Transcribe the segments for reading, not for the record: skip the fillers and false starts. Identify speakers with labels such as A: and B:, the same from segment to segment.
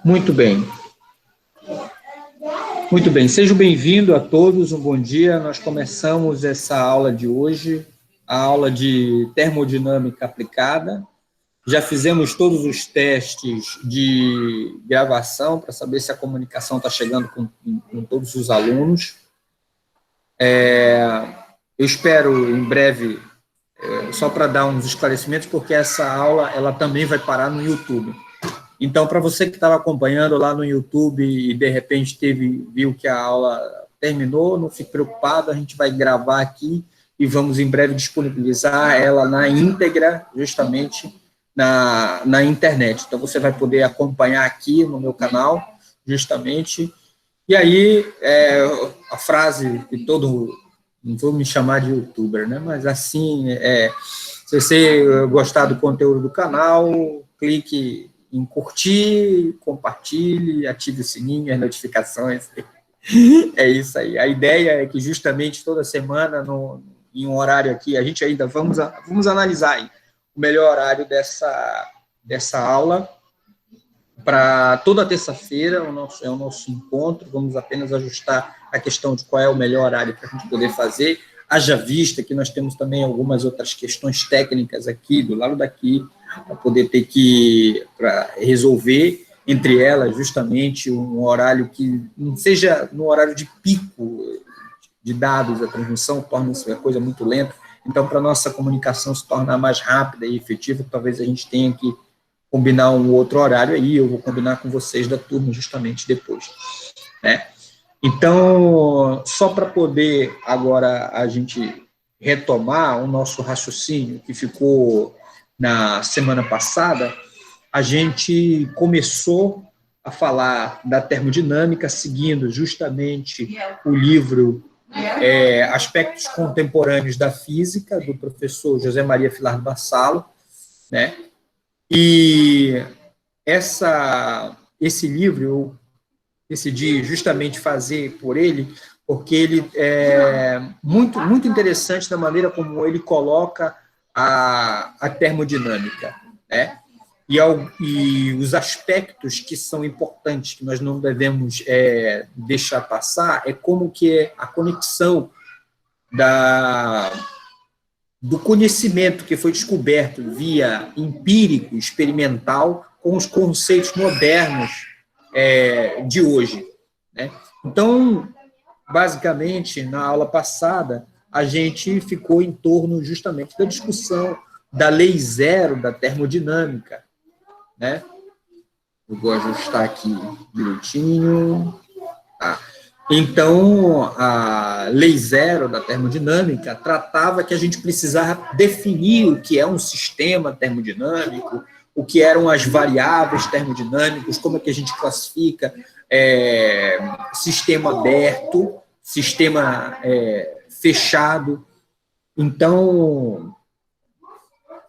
A: Muito bem. Muito bem, sejam bem-vindos a todos, um bom dia. Nós começamos essa aula de hoje, a aula de termodinâmica aplicada. Já fizemos todos os testes de gravação para saber se a comunicação está chegando com todos os alunos. Eu espero em breve, só para dar uns esclarecimentos, porque essa aula ela também vai parar no YouTube. Então, para você que estava acompanhando lá no YouTube e, de repente, viu que a aula terminou, não fique preocupado, a gente vai gravar aqui e vamos, em breve, disponibilizar ela na íntegra, justamente, na internet. Então, você vai poder acompanhar aqui no meu canal, justamente. E aí, a frase que não vou me chamar de youtuber, né? Mas assim, se você gostar do conteúdo do canal, clique em curtir, compartilhe, ative o sininho, as notificações. É isso aí. A ideia é que justamente toda semana, em um horário aqui, a gente ainda vamos analisar aí o melhor horário dessa aula. Para toda terça-feira é o nosso encontro, vamos apenas ajustar a questão de qual é o melhor horário para a gente poder fazer, haja vista que nós temos também algumas outras questões técnicas aqui, do lado daqui, para poder ter que resolver, entre elas, justamente, um horário que não seja no horário de pico de dados, a transmissão torna-se uma coisa muito lenta, então, para a nossa comunicação se tornar mais rápida e efetiva, talvez a gente tenha que combinar um outro horário aí, eu vou combinar com vocês da turma justamente depois, né? Então, só para poder agora a gente retomar o nosso raciocínio que ficou na semana passada, a gente começou a falar da termodinâmica seguindo justamente o livro Aspectos Contemporâneos da Física, do professor José Maria Filardo Vassalo, né? E esse livro eu decidi justamente fazer por ele, porque ele é muito, muito interessante da maneira como ele coloca a termodinâmica, né? E os aspectos que são importantes, que nós não devemos deixar passar, é como que é a conexão do conhecimento que foi descoberto via empírico, experimental, com os conceitos modernos de hoje, né? Então, basicamente, na aula passada, a gente ficou em torno justamente da discussão da lei zero da termodinâmica, né? Eu vou ajustar aqui direitinho. Tá. Então, a lei zero da termodinâmica tratava que a gente precisava definir o que é um sistema termodinâmico, o que eram as variáveis termodinâmicas, como é que a gente classifica sistema aberto, sistema fechado. Então,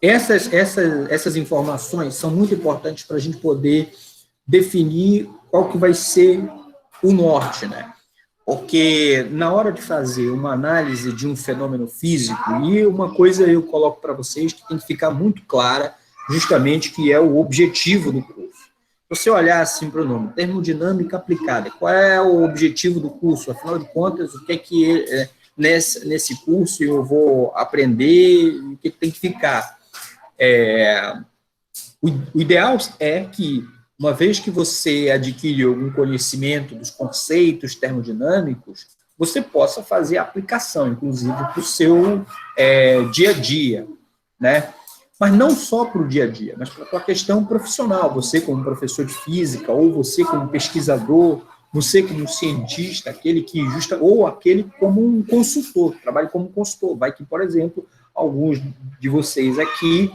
A: essas informações são muito importantes para a gente poder definir qual que vai ser o norte, né? Porque na hora de fazer uma análise de um fenômeno físico, e uma coisa eu coloco para vocês que tem que ficar muito clara, justamente que é o objetivo do curso. Se você olhar assim para o nome, termodinâmica aplicada, qual é o objetivo do curso? Afinal de contas, o que é que nesse curso eu vou aprender, o que tem que ficar? O ideal é que, uma vez que você adquire algum conhecimento dos conceitos termodinâmicos, você possa fazer a aplicação, inclusive, para o seu dia a dia, né? Mas não só para o dia a dia, mas para a sua questão profissional. Você como professor de física, ou você como pesquisador, você como cientista, ou aquele como um consultor, trabalha como consultor. Vai que, por exemplo, alguns de vocês aqui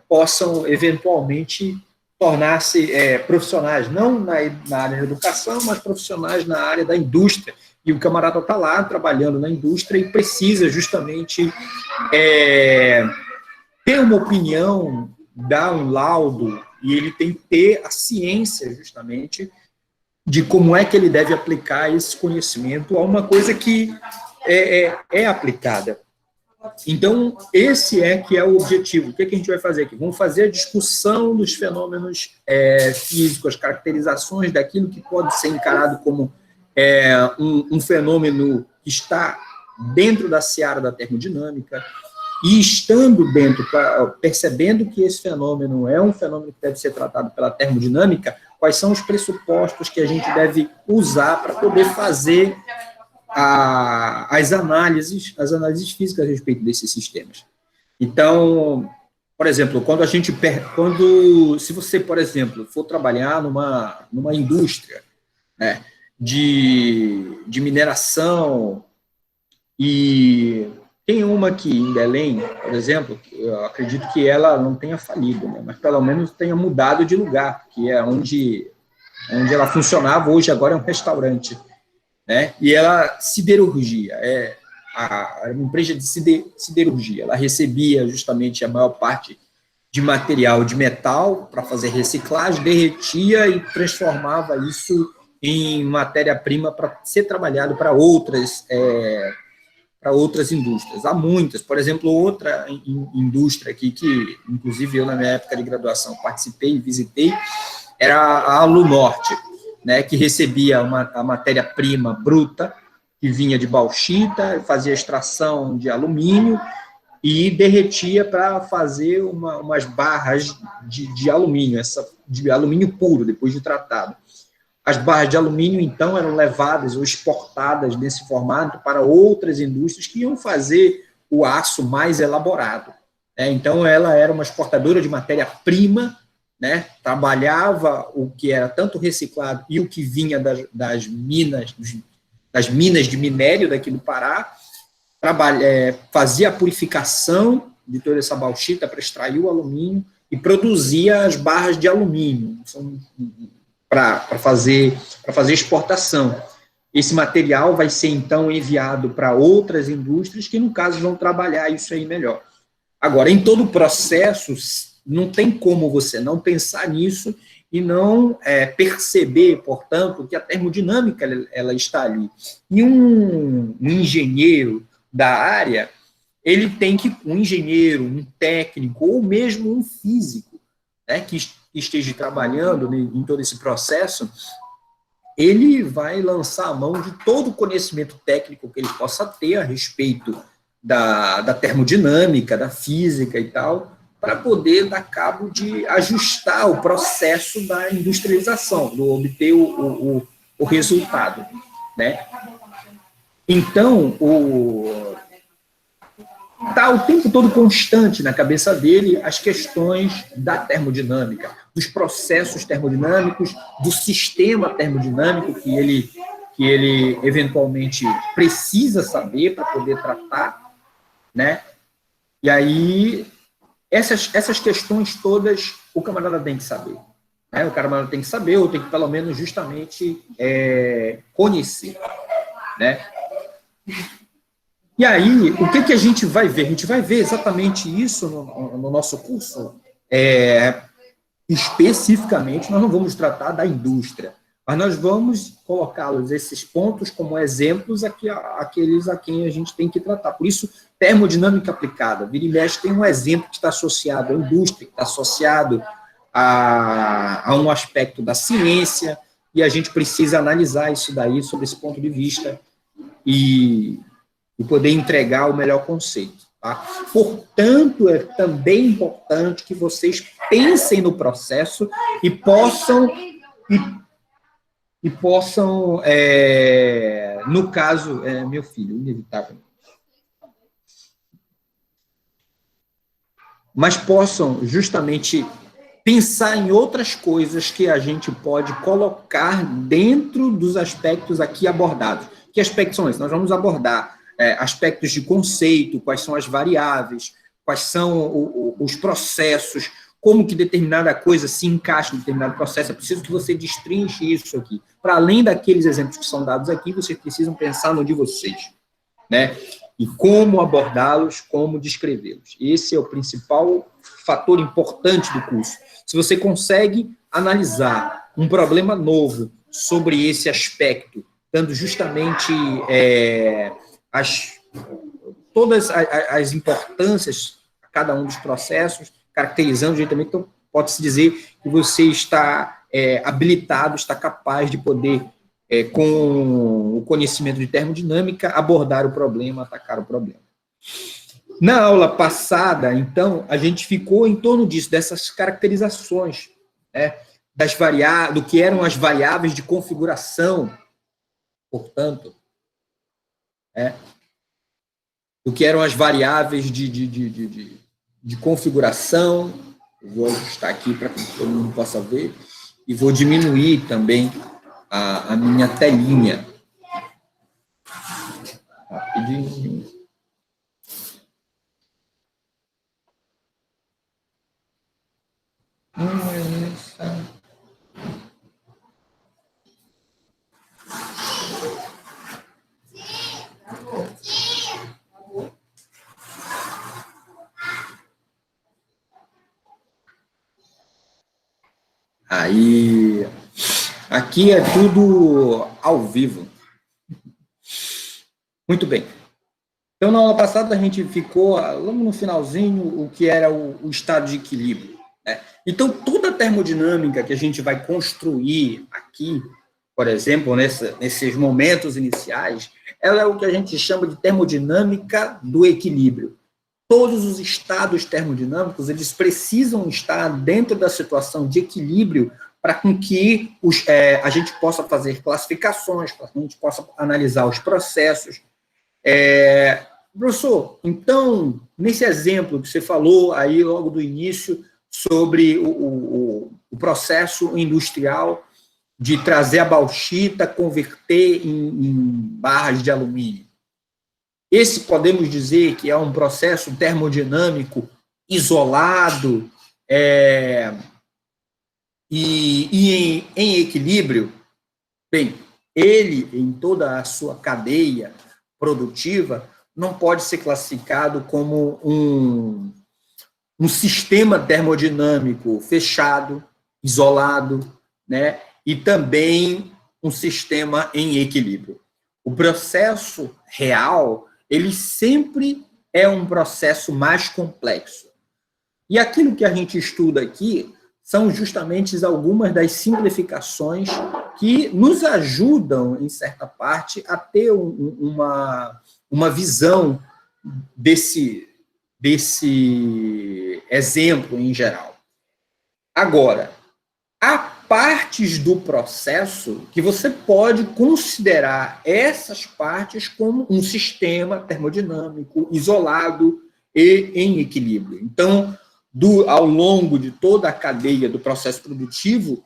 A: possam, eventualmente, tornar-se profissionais, não na área da educação, mas profissionais na área da indústria. E o camarada está lá trabalhando na indústria e precisa justamente ter uma opinião, dar um laudo, e ele tem que ter a ciência, justamente, de como é que ele deve aplicar esse conhecimento a uma coisa que é aplicada. Então, esse é que é o objetivo. O que, é que a gente vai fazer aqui? Vamos fazer a discussão dos fenômenos físicos, as caracterizações daquilo que pode ser encarado como um fenômeno que está dentro da seara da termodinâmica, e estando dentro, percebendo que esse fenômeno é um fenômeno que deve ser tratado pela termodinâmica, quais são os pressupostos que a gente deve usar para poder fazer as análises físicas a respeito desses sistemas. Então, por exemplo, se você, por exemplo, for trabalhar numa indústria, né, de mineração, e tem uma aqui em Belém, por exemplo, eu acredito que ela não tenha falido, né, mas pelo menos tenha mudado de lugar, que é onde ela funcionava, hoje agora é um restaurante, né? E ela, siderurgia, uma empresa de siderurgia, ela recebia justamente a maior parte de material de metal para fazer reciclagem, derretia e transformava isso em matéria-prima para ser trabalhado para outras indústrias. Há muitas, por exemplo, outra indústria aqui, que inclusive eu na minha época de graduação participei e visitei, era a Alunorte, né, que recebia a matéria-prima bruta, que vinha de bauxita, fazia extração de alumínio e derretia para fazer umas barras de alumínio, de alumínio puro, depois de tratado. As barras de alumínio, então, eram levadas ou exportadas nesse formato para outras indústrias que iam fazer o aço mais elaborado. Então, ela era uma exportadora de matéria-prima, né, trabalhava o que era tanto reciclado e o que vinha das minas de minério daqui do Pará, fazia a purificação de toda essa bauxita para extrair o alumínio e produzia as barras de alumínio para fazer exportação. Esse material vai ser, então, enviado para outras indústrias que, no caso, vão trabalhar isso aí melhor. Agora, em todo o processo, não tem como você não pensar nisso e não perceber, portanto, que a termodinâmica ela está ali. E um engenheiro da área, ele tem que, um engenheiro, um técnico, ou mesmo um físico, né, que esteja trabalhando em todo esse processo, ele vai lançar a mão de todo o conhecimento técnico que ele possa ter a respeito da termodinâmica, da física e tal, para poder dar cabo de ajustar o processo da industrialização, de obter o resultado, né? Então, está o tempo todo constante na cabeça dele as questões da termodinâmica, dos processos termodinâmicos, do sistema termodinâmico que ele eventualmente precisa saber para poder tratar, né? E aí, essas questões todas o camarada tem que saber. Né? O camarada tem que saber, ou tem que, pelo menos, justamente conhecer. Né? E aí, o que a gente vai ver? A gente vai ver exatamente isso no nosso curso. Especificamente, nós não vamos tratar da indústria, mas nós vamos colocá-los, esses pontos, como exemplos aqueles a quem a gente tem que tratar. Por isso, termodinâmica aplicada. Vira e mexe tem um exemplo que está associado à indústria, que está associado a um aspecto da ciência, e a gente precisa analisar isso daí, sob esse ponto de vista, e poder entregar o melhor conceito. Tá? Portanto, é também importante que vocês pensem no processo e possam, no caso, meu filho, inevitável, mas possam justamente pensar em outras coisas que a gente pode colocar dentro dos aspectos aqui abordados. Que aspectos são esses? Nós vamos abordar aspectos de conceito, quais são as variáveis, quais são os processos, como que determinada coisa se encaixa em determinado processo. É preciso que você destrinche isso aqui. Para além daqueles exemplos que são dados aqui, vocês precisam pensar no de vocês, né? E como abordá-los, como descrevê-los. Esse é o principal fator importante do curso. Se você consegue analisar um problema novo sobre esse aspecto, dando justamente todas as importâncias a cada um dos processos, caracterizando diretamente, então pode-se dizer que você está habilitado, está capaz de poder, com o conhecimento de termodinâmica, abordar o problema, atacar o problema. Na aula passada, então, a gente ficou em torno disso, dessas caracterizações, né, do que eram as variáveis de configuração, portanto, do que eram as variáveis de configuração. Eu vou ajustar aqui para que todo mundo possa ver, e vou diminuir também a minha telinha. Rapidinho. Aí, aqui é tudo ao vivo. Muito bem. Então, na aula passada, a gente ficou, logo no finalzinho, o que era o estado de equilíbrio, né? Então, toda a termodinâmica que a gente vai construir aqui, por exemplo, nesses momentos iniciais, ela é o que a gente chama de termodinâmica do equilíbrio. Todos os estados termodinâmicos, eles precisam estar dentro da situação de equilíbrio para que a gente possa fazer classificações, para que a gente possa analisar os processos. Professor, então, nesse exemplo que você falou aí logo do início sobre o processo industrial de trazer a bauxita, converter em barras de alumínio, esse podemos dizer que é um processo termodinâmico isolado e em equilíbrio? Bem, ele, em toda a sua cadeia produtiva, não pode ser classificado como um sistema termodinâmico fechado, isolado, né? E também um sistema em equilíbrio. O processo real, ele sempre é um processo mais complexo. E aquilo que a gente estuda aqui são justamente algumas das simplificações que nos ajudam, em certa parte, a ter uma visão desse exemplo em geral. Agora, há partes do processo que você pode considerar essas partes como um sistema termodinâmico isolado e em equilíbrio. Então, ao longo de toda a cadeia do processo produtivo,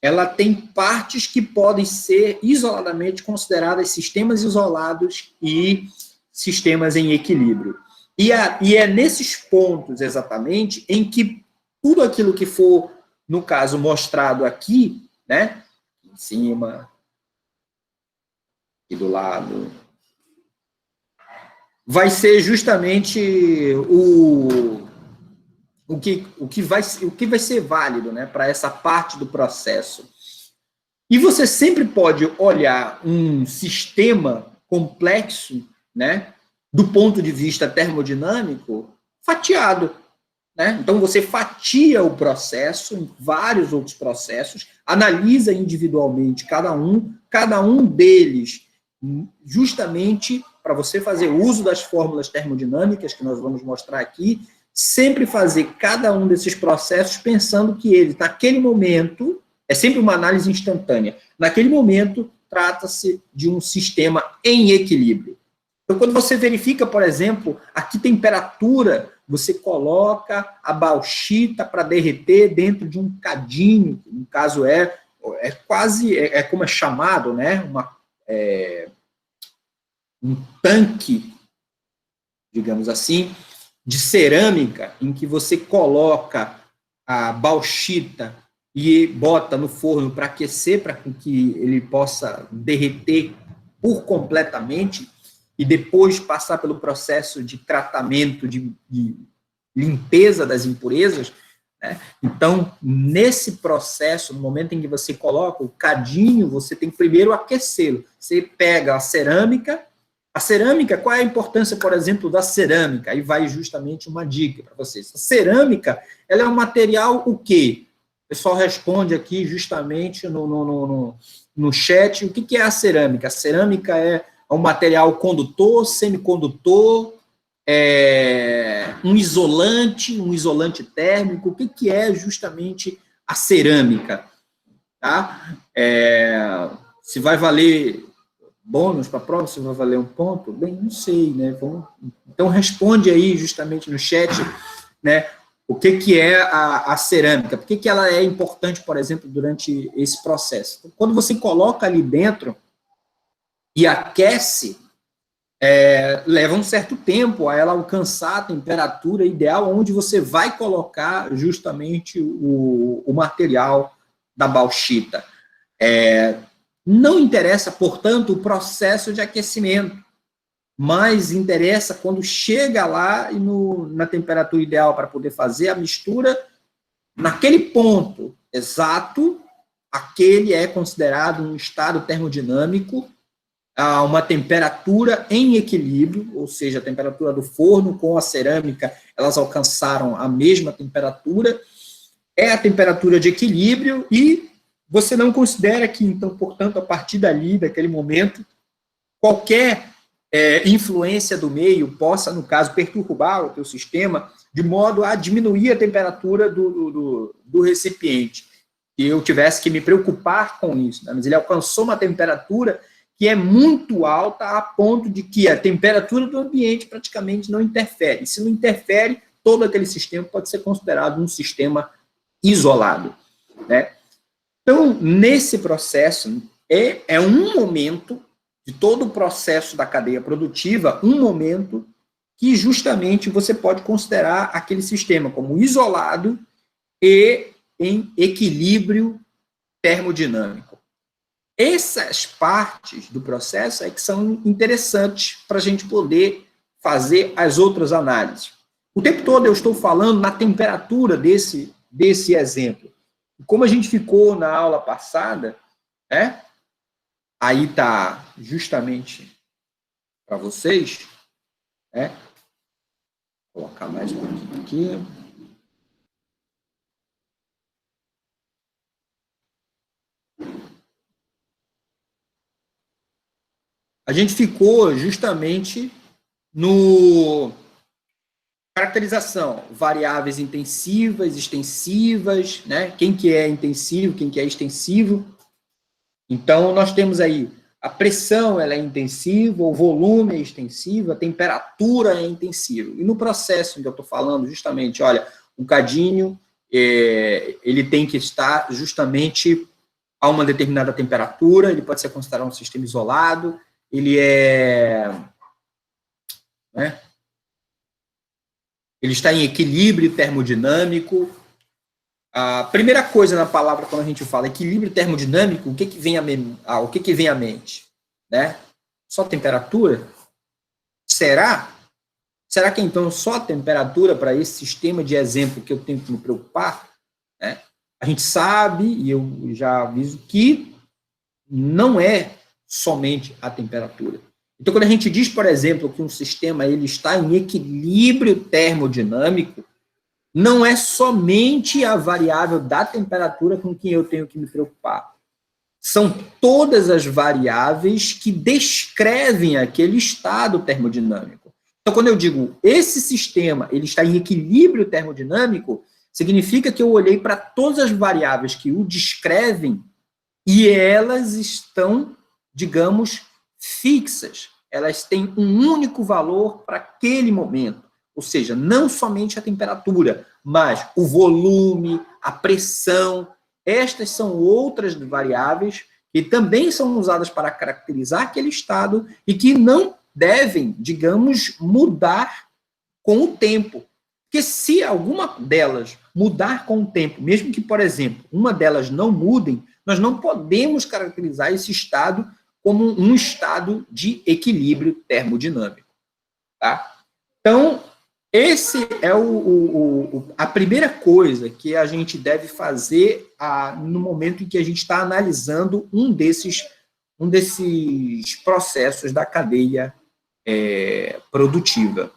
A: ela tem partes que podem ser isoladamente consideradas sistemas isolados e sistemas em equilíbrio. E é nesses pontos, exatamente, em que tudo aquilo que for, no caso, mostrado aqui, né, em cima e do lado, vai ser justamente o que vai ser válido, né, para essa parte do processo. E você sempre pode olhar um sistema complexo, né, do ponto de vista termodinâmico, fatiado, né? Então, você fatia o processo em vários outros processos, analisa individualmente cada um deles, justamente para você fazer uso das fórmulas termodinâmicas, que nós vamos mostrar aqui, sempre fazer cada um desses processos pensando que ele, naquele momento, é sempre uma análise instantânea, naquele momento, trata-se de um sistema em equilíbrio. Então, quando você verifica, por exemplo, a que temperatura você coloca a bauxita para derreter dentro de um cadinho, que no caso quase como é chamado, né? Um tanque, digamos assim, de cerâmica, em que você coloca a bauxita e bota no forno para aquecer, para que ele possa derreter por completamente, e depois passar pelo processo de tratamento, de limpeza das impurezas, né? Então, nesse processo, no momento em que você coloca o cadinho, você tem que primeiro aquecê-lo. Você pega a cerâmica A cerâmica, qual é a importância, por exemplo, da cerâmica? Aí vai justamente uma dica para vocês. A cerâmica, ela é um material o quê? O pessoal responde aqui justamente no chat, o que é a cerâmica? A cerâmica é um material condutor, semicondutor, um isolante térmico. O que é justamente a cerâmica? Tá? Se vai valer bônus para a prova, se vai valer um ponto, bem, não sei, né? Então, responde aí justamente no chat, né? O que é a cerâmica? Por que ela é importante, por exemplo, durante esse processo? Então, quando você coloca ali dentro e aquece, leva um certo tempo a ela alcançar a temperatura ideal onde você vai colocar justamente o material da bauxita. Não interessa, portanto, o processo de aquecimento, mas interessa quando chega lá e na temperatura ideal para poder fazer a mistura, naquele ponto exato, aquele é considerado um estado termodinâmico, a uma temperatura em equilíbrio, ou seja, a temperatura do forno com a cerâmica, elas alcançaram a mesma temperatura, é a temperatura de equilíbrio e você não considera que, então, portanto, a partir dali, daquele momento, qualquer influência do meio possa, no caso, perturbar o teu sistema de modo a diminuir a temperatura do recipiente. E eu tivesse que me preocupar com isso, né? Mas ele alcançou uma temperatura que é muito alta a ponto de que a temperatura do ambiente praticamente não interfere. E se não interfere, todo aquele sistema pode ser considerado um sistema isolado, né? Então, nesse processo, é um momento de todo o processo da cadeia produtiva, um momento que justamente você pode considerar aquele sistema como isolado e em equilíbrio termodinâmico. Essas partes do processo é que são interessantes para a gente poder fazer as outras análises. O tempo todo eu estou falando na temperatura desse exemplo. Como a gente ficou na aula passada, né? Aí está justamente para vocês, né? Vou colocar mais um pouquinho aqui. A gente ficou justamente no caracterização, variáveis intensivas, extensivas, né? Quem que é intensivo, quem que é extensivo. Então, nós temos aí a pressão, ela é intensiva, o volume é extensivo, a temperatura é intensiva. E no processo que eu estou falando, justamente, olha, o cadinho, ele tem que estar justamente a uma determinada temperatura, ele pode ser considerado um sistema isolado, ele né, ele está em equilíbrio termodinâmico. A primeira coisa na palavra, quando a gente fala equilíbrio termodinâmico, o que vem à mente? Né? Só temperatura? Será? Será que, então, só a temperatura para esse sistema de exemplo que eu tenho que me preocupar? Né? A gente sabe, e eu já aviso, que não é somente a temperatura. Então, quando a gente diz, por exemplo, que um sistema ele está em equilíbrio termodinâmico, não é somente a variável da temperatura com que eu tenho que me preocupar. São todas as variáveis que descrevem aquele estado termodinâmico. Então, quando eu digo esse sistema ele está em equilíbrio termodinâmico, significa que eu olhei para todas as variáveis que o descrevem e elas estão, digamos, fixas. Elas têm um único valor para aquele momento. Ou seja, não somente a temperatura, mas o volume, a pressão. Estas são outras variáveis que também são usadas para caracterizar aquele estado e que não devem, digamos, mudar com o tempo. Porque se alguma delas mudar com o tempo, mesmo que, por exemplo, uma delas não mudem, nós não podemos caracterizar esse estado como um estado de equilíbrio termodinâmico. Tá? Então, esse é a primeira coisa que a gente deve fazer no momento em que a gente está analisando um desses processos da cadeia produtiva.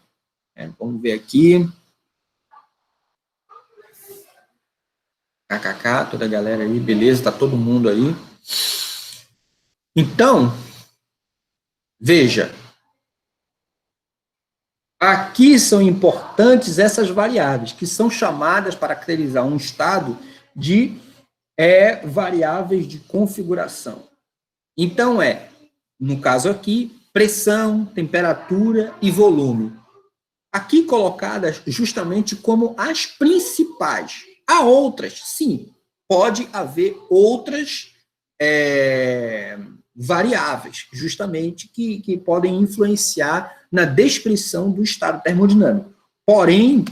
A: Vamos ver aqui. KKK, toda a galera aí, beleza, tá todo mundo aí. Então, veja, aqui são importantes essas variáveis, que são chamadas, para caracterizar um estado, de variáveis de configuração. Então, no caso aqui, pressão, temperatura e volume. Aqui colocadas justamente como as principais. Há outras, sim, pode haver outras variáveis, justamente, que podem influenciar na descrição do estado termodinâmico. Porém,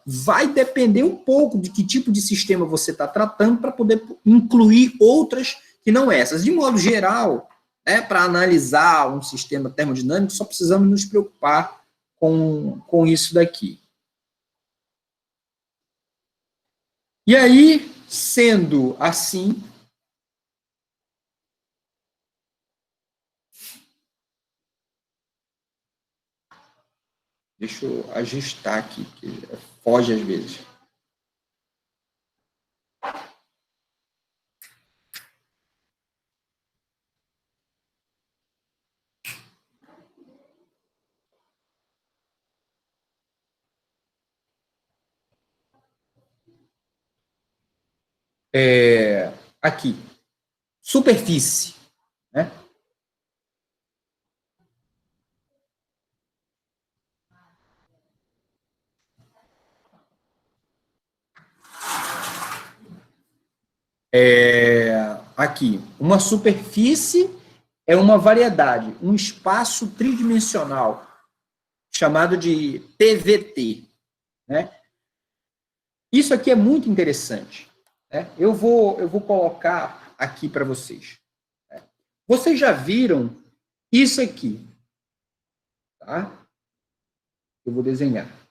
A: vai depender um pouco de que tipo de sistema você está tratando para poder incluir outras que não essas. De modo geral, para analisar um sistema termodinâmico, só precisamos nos preocupar com isso daqui. E aí, sendo assim, deixa eu ajustar aqui, que foge às vezes. Aqui, superfície, né? Aqui, uma superfície é uma variedade, um espaço tridimensional, chamado de PVT, né? Isso aqui é muito interessante, né? Eu vou colocar aqui para vocês. Né? Vocês já viram isso aqui, tá? Eu vou desenhar.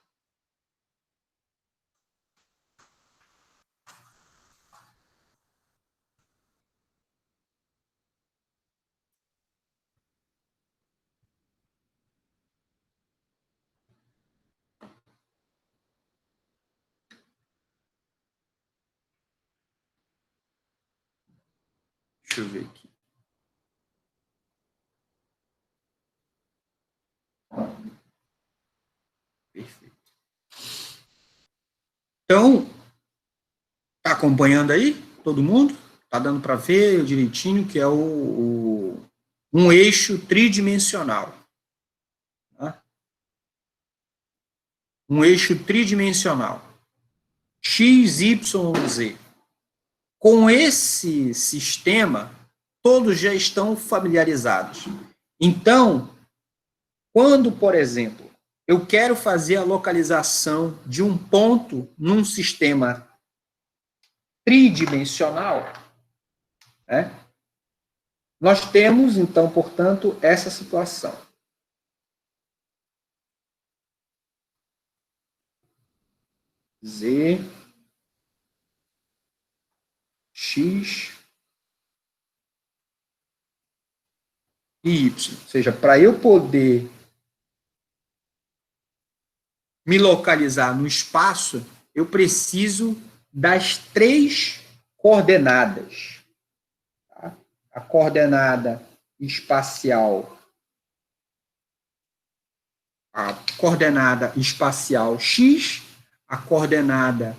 A: Deixa eu ver aqui. Perfeito. Então, tá acompanhando aí? Todo mundo? Tá dando para ver direitinho que é um eixo tridimensional. Tá? Um eixo tridimensional. X, Y, Z. Com esse sistema, todos já estão familiarizados. Então, quando, por exemplo, eu quero fazer a localização de um ponto num sistema tridimensional, né, nós temos, então, portanto, essa situação. Z, X e Y. Ou seja, para eu poder me localizar no espaço, eu preciso das três coordenadas. Tá? A coordenada espacial, X, a coordenada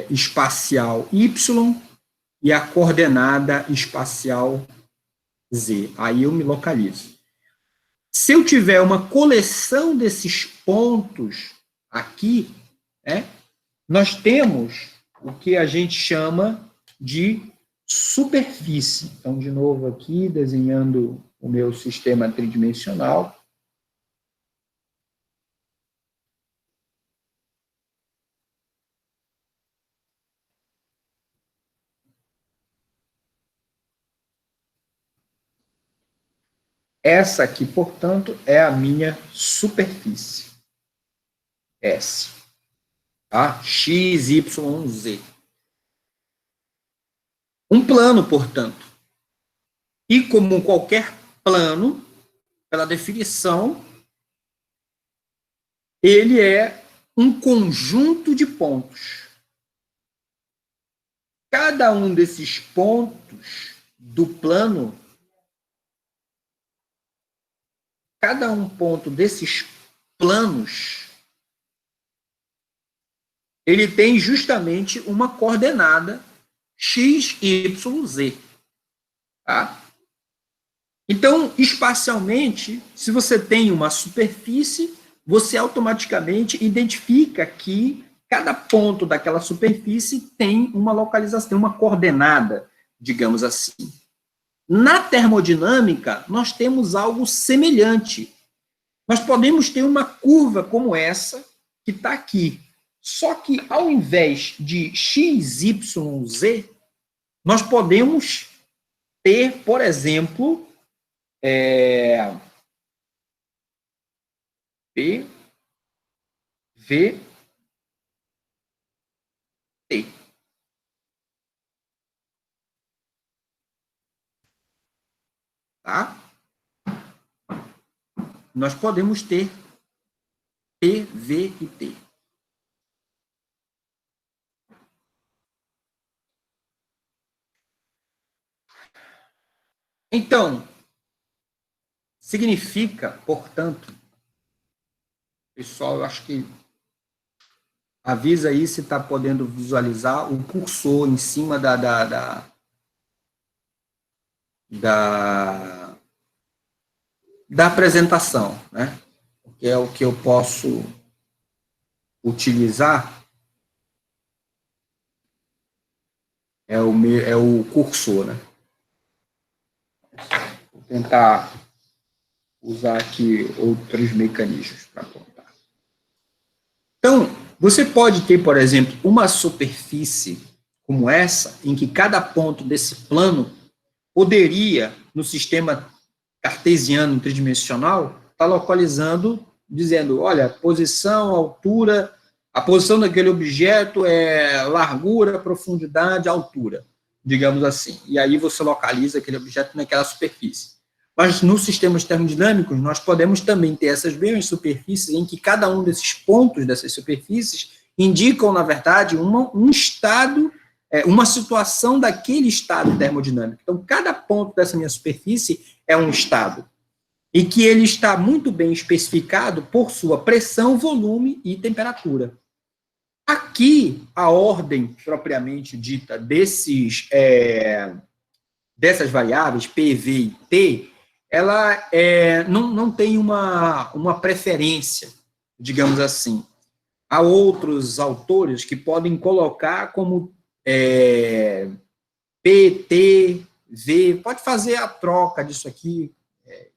A: espacial Y e a coordenada espacial Z. Aí eu me localizo. Se eu tiver uma coleção desses pontos aqui, nós temos o que a gente chama de superfície. Então, de novo aqui, desenhando o meu sistema tridimensional. Essa aqui, portanto, é a minha superfície. S. Tá? X, Y, Z. Um plano, portanto. E como qualquer plano, pela definição, ele é um conjunto de pontos. Cada um desses pontos do plano, cada um ponto desses planos, ele tem justamente uma coordenada x, y, z. Tá? Então, espacialmente, se você tem uma superfície, você automaticamente identifica que cada ponto daquela superfície tem uma localização, tem uma coordenada, digamos assim. Na termodinâmica, nós temos algo semelhante. Nós podemos ter uma curva como essa, que está aqui. Só que, ao invés de x, y, z, nós podemos ter, por exemplo, P, V, T. Tá? Nós podemos ter P, V e T. Então, significa, portanto, pessoal, eu acho que avisa aí se está podendo visualizar o cursor em cima da apresentação, né? Que é o que eu posso utilizar, é o cursor, né? Vou tentar usar aqui outros mecanismos para apontar. Então, você pode ter, por exemplo, uma superfície como essa, em que cada ponto desse plano poderia, no sistema cartesiano tridimensional, estar localizando, dizendo, olha, posição, altura, a posição daquele objeto é largura, profundidade, altura, digamos assim. E aí você localiza aquele objeto naquela superfície. Mas nos sistemas termodinâmicos, nós podemos também ter essas mesmas superfícies em que cada um desses pontos dessas superfícies indicam, na verdade, um estado, uma situação daquele estado termodinâmico. Então, cada ponto dessa minha superfície é um estado, e que ele está muito bem especificado por sua pressão, volume e temperatura. Aqui, a ordem propriamente dita dessas variáveis, P, V e T, ela não tem uma preferência, digamos assim. Há outros autores que podem colocar como P, T, V, pode fazer a troca disso aqui,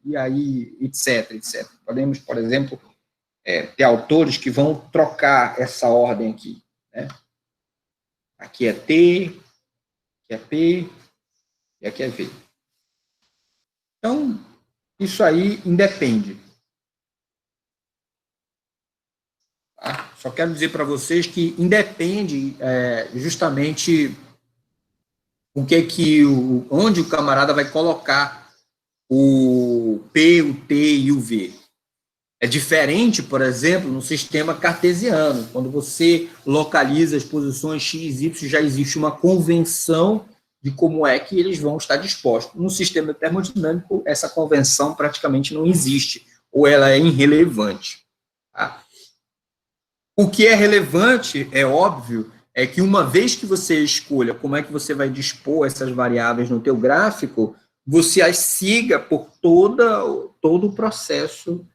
A: e aí, etc, etc. Podemos, por exemplo, ter autores que vão trocar essa ordem aqui, né? Aqui é T, aqui é P, e aqui é V. Então, isso aí independe. Tá? Só quero dizer para vocês que independe justamente onde o camarada vai colocar o P, o T e o V. É diferente, por exemplo, no sistema cartesiano. Quando você localiza as posições x e y, já existe uma convenção de como é que eles vão estar dispostos. No sistema termodinâmico, essa convenção praticamente não existe, ou ela é irrelevante. Tá? O que é relevante, é óbvio, é que uma vez que você escolha como é que você vai dispor essas variáveis no teu gráfico, você as siga por todo o processo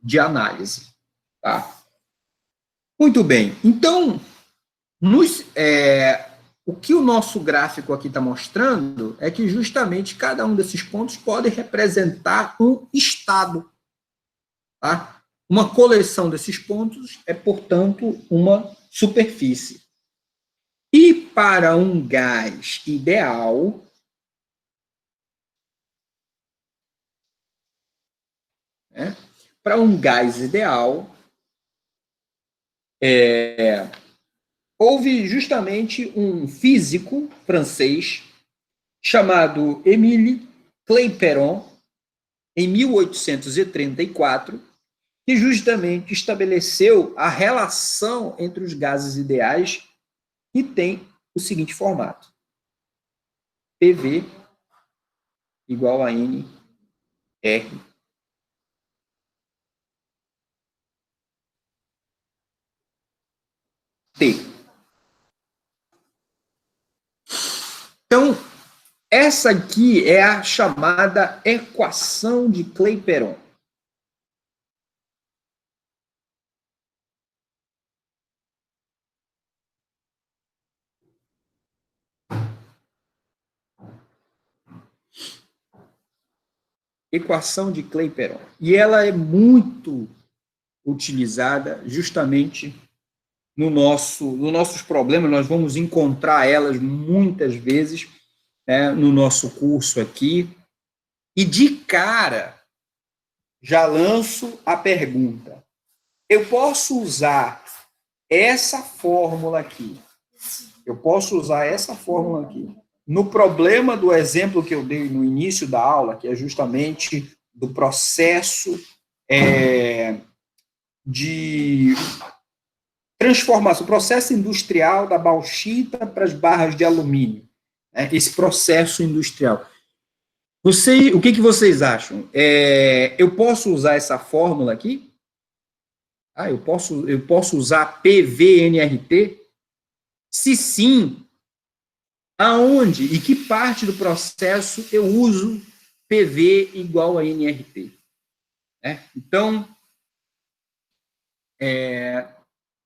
A: de análise. Tá? Muito bem. Então, o que o nosso gráfico aqui está mostrando é que justamente cada um desses pontos pode representar um estado. Tá? Uma coleção desses pontos é, portanto, uma superfície. E para um gás ideal, né, para um gás ideal, houve justamente um físico francês chamado Émile Clapeyron, em 1834, que justamente estabeleceu a relação entre os gases ideais, que tem o seguinte formato: PV igual a NRT. Então, essa aqui é a chamada equação de Clapeyron. Equação de Clapeyron. E ela é muito utilizada justamente nos nossos problemas, nós vamos encontrar elas muitas vezes, né, no nosso curso aqui. E de cara, já lanço a pergunta: eu posso usar essa fórmula aqui? Eu posso usar essa fórmula aqui no problema do exemplo que eu dei no início da aula, que é justamente do processo de transformação, processo industrial da bauxita para as barras de alumínio, né? Esse processo industrial. O que vocês acham? Eu posso usar essa fórmula aqui? Eu posso usar PVNRT? Se sim, aonde e que parte do processo eu uso PV igual a NRT? Então,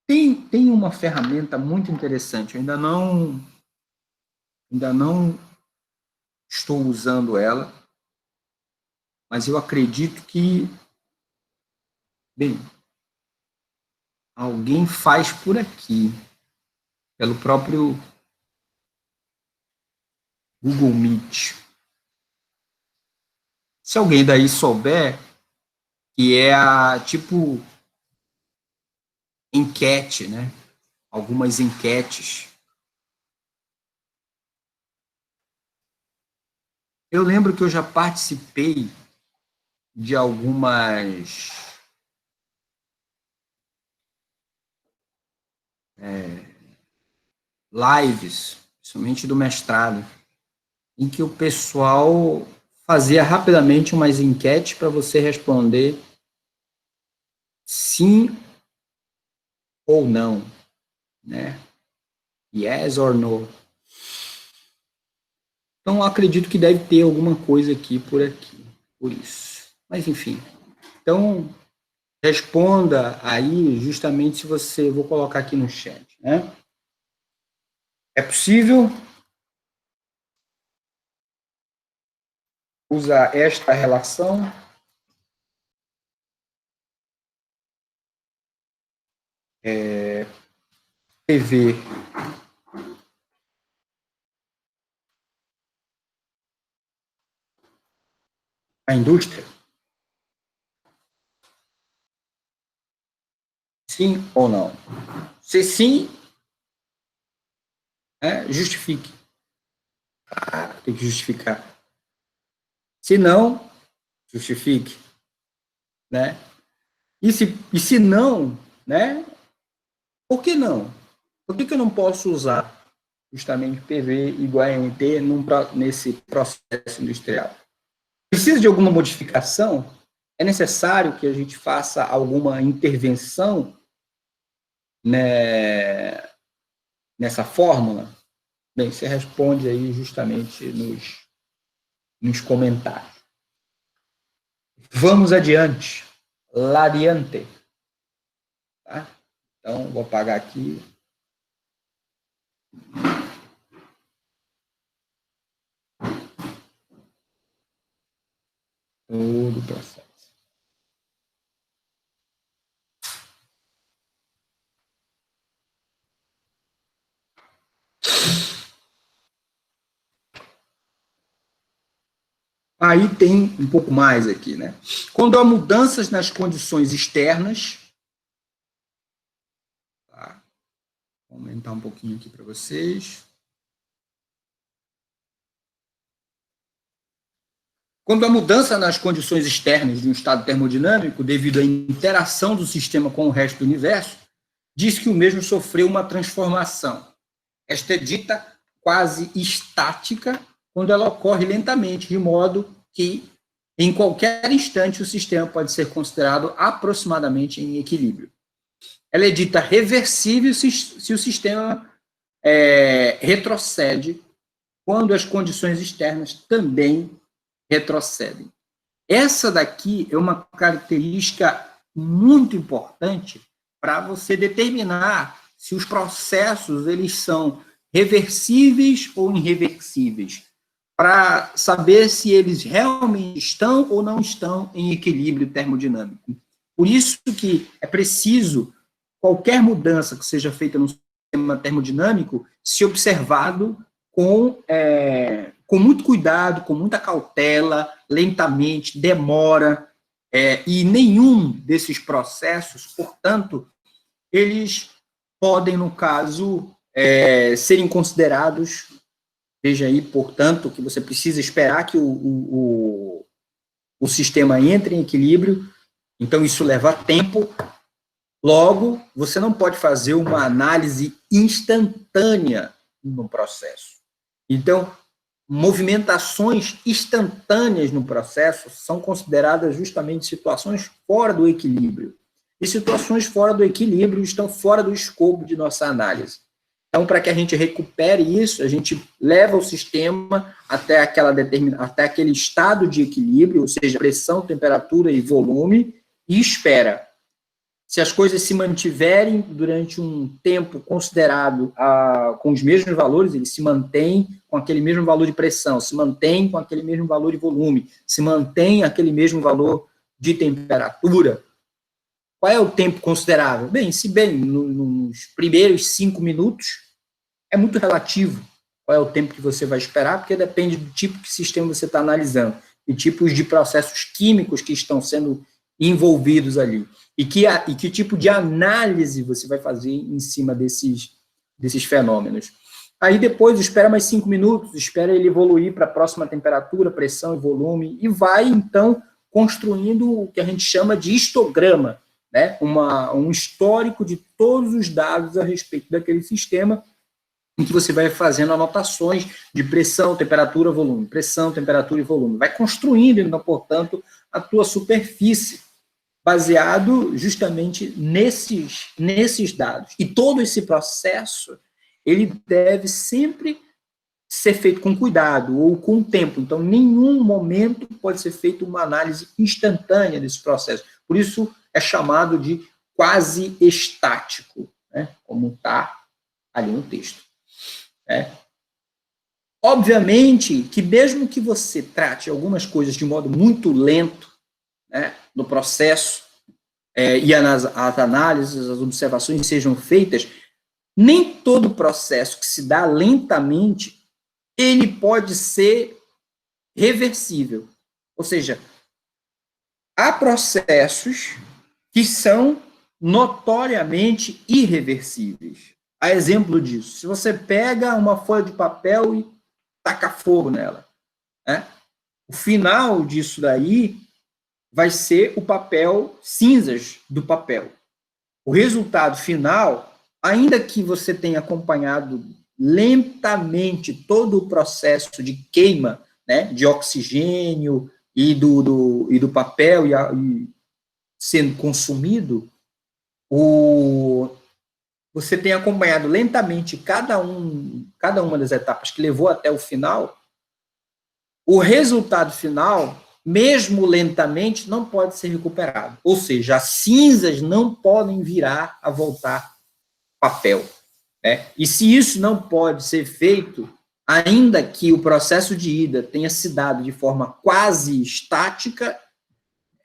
A: tem uma ferramenta muito interessante, eu ainda não estou usando ela, mas eu acredito que, bem, alguém faz por aqui, pelo próprio Google Meet. Se alguém daí souber, que é a, tipo, enquete, né? Algumas enquetes. Eu lembro que eu já participei de algumas lives, principalmente do mestrado, em que o pessoal fazia rapidamente umas enquetes para você responder sim ou não, né? Yes or no. Então, acredito que deve ter alguma coisa aqui, por isso. Mas, enfim. Então, responda aí justamente se você... Vou colocar aqui no chat, né? É possível usar esta relação PV a indústria? Sim ou não? Se sim, justifique. Tem que justificar. Se não, justifique, né? E se não, né? Por que não? Por que eu não posso usar justamente PV igual a NT nesse processo industrial? Precisa de alguma modificação? É necessário que a gente faça alguma intervenção, né, nessa fórmula? Bem, você responde aí justamente nos comentários. Vamos adiante. Lariante. Tá? Então, vou apagar aqui. Todo o processo. Aí tem um pouco mais aqui, né? Quando há mudanças nas condições externas, tá? Vou aumentar um pouquinho aqui para vocês. Quando há mudança nas condições externas de um estado termodinâmico, devido à interação do sistema com o resto do universo, diz que o mesmo sofreu uma transformação. Esta é dita quase estática quando ela ocorre lentamente, de modo que, em qualquer instante, o sistema pode ser considerado aproximadamente em equilíbrio. Ela é dita reversível se o sistema retrocede quando as condições externas também retrocedem. Essa daqui é uma característica muito importante para você determinar se os processos eles são reversíveis ou irreversíveis, para saber se eles realmente estão ou não estão em equilíbrio termodinâmico. Por isso que é preciso qualquer mudança que seja feita no sistema termodinâmico ser observado com muito cuidado, com muita cautela, lentamente, demora, e nenhum desses processos, portanto, eles podem, no caso, serem considerados, veja aí, portanto, que você precisa esperar que o sistema entre em equilíbrio, então isso leva tempo. Logo, você não pode fazer uma análise instantânea no processo. Então, movimentações instantâneas no processo são consideradas justamente situações fora do equilíbrio. E situações fora do equilíbrio estão fora do escopo de nossa análise. Então, para que a gente recupere isso, a gente leva o sistema até aquele estado de equilíbrio, ou seja, pressão, temperatura e volume, e espera. Se as coisas se mantiverem durante um tempo considerado com os mesmos valores, eles se mantêm com aquele mesmo valor de pressão, se mantêm com aquele mesmo valor de volume, se mantém aquele mesmo valor de temperatura. Qual é o tempo considerável? Bem, nos primeiros 5 minutos, é muito relativo qual é o tempo que você vai esperar, porque depende do tipo de sistema que você está analisando, e tipos de processos químicos que estão sendo envolvidos ali. E que tipo de análise você vai fazer em cima desses fenômenos. Aí depois espera mais 5 minutos, espera ele evoluir para a próxima temperatura, pressão e volume, e vai, então, construindo o que a gente chama de histograma, né? Um histórico de todos os dados a respeito daquele sistema, em que você vai fazendo anotações de pressão, temperatura, volume, pressão, temperatura e volume. Vai construindo, então, portanto, a tua superfície, baseado justamente nesses dados. E todo esse processo, ele deve sempre ser feito com cuidado ou com tempo. Então, em nenhum momento pode ser feita uma análise instantânea desse processo. Por isso, é chamado de quase estático, né? Como está ali no texto. Obviamente que mesmo que você trate algumas coisas de modo muito lento, né, no processo, e as análises, as observações sejam feitas, nem todo processo que se dá lentamente, ele pode ser reversível. Ou seja, há processos que são notoriamente irreversíveis. Há exemplo disso. Se você pega uma folha de papel e taca fogo nela, né, o final disso daí vai ser o papel, cinzas do papel. O resultado final, ainda que você tenha acompanhado lentamente todo o processo de queima, né, de oxigênio e do papel e sendo consumido, você tem acompanhado lentamente cada uma das etapas que levou até o final, o resultado final, mesmo lentamente, não pode ser recuperado. Ou seja, as cinzas não podem virar a voltar papel, né? E se isso não pode ser feito, ainda que o processo de ida tenha se dado de forma quase estática,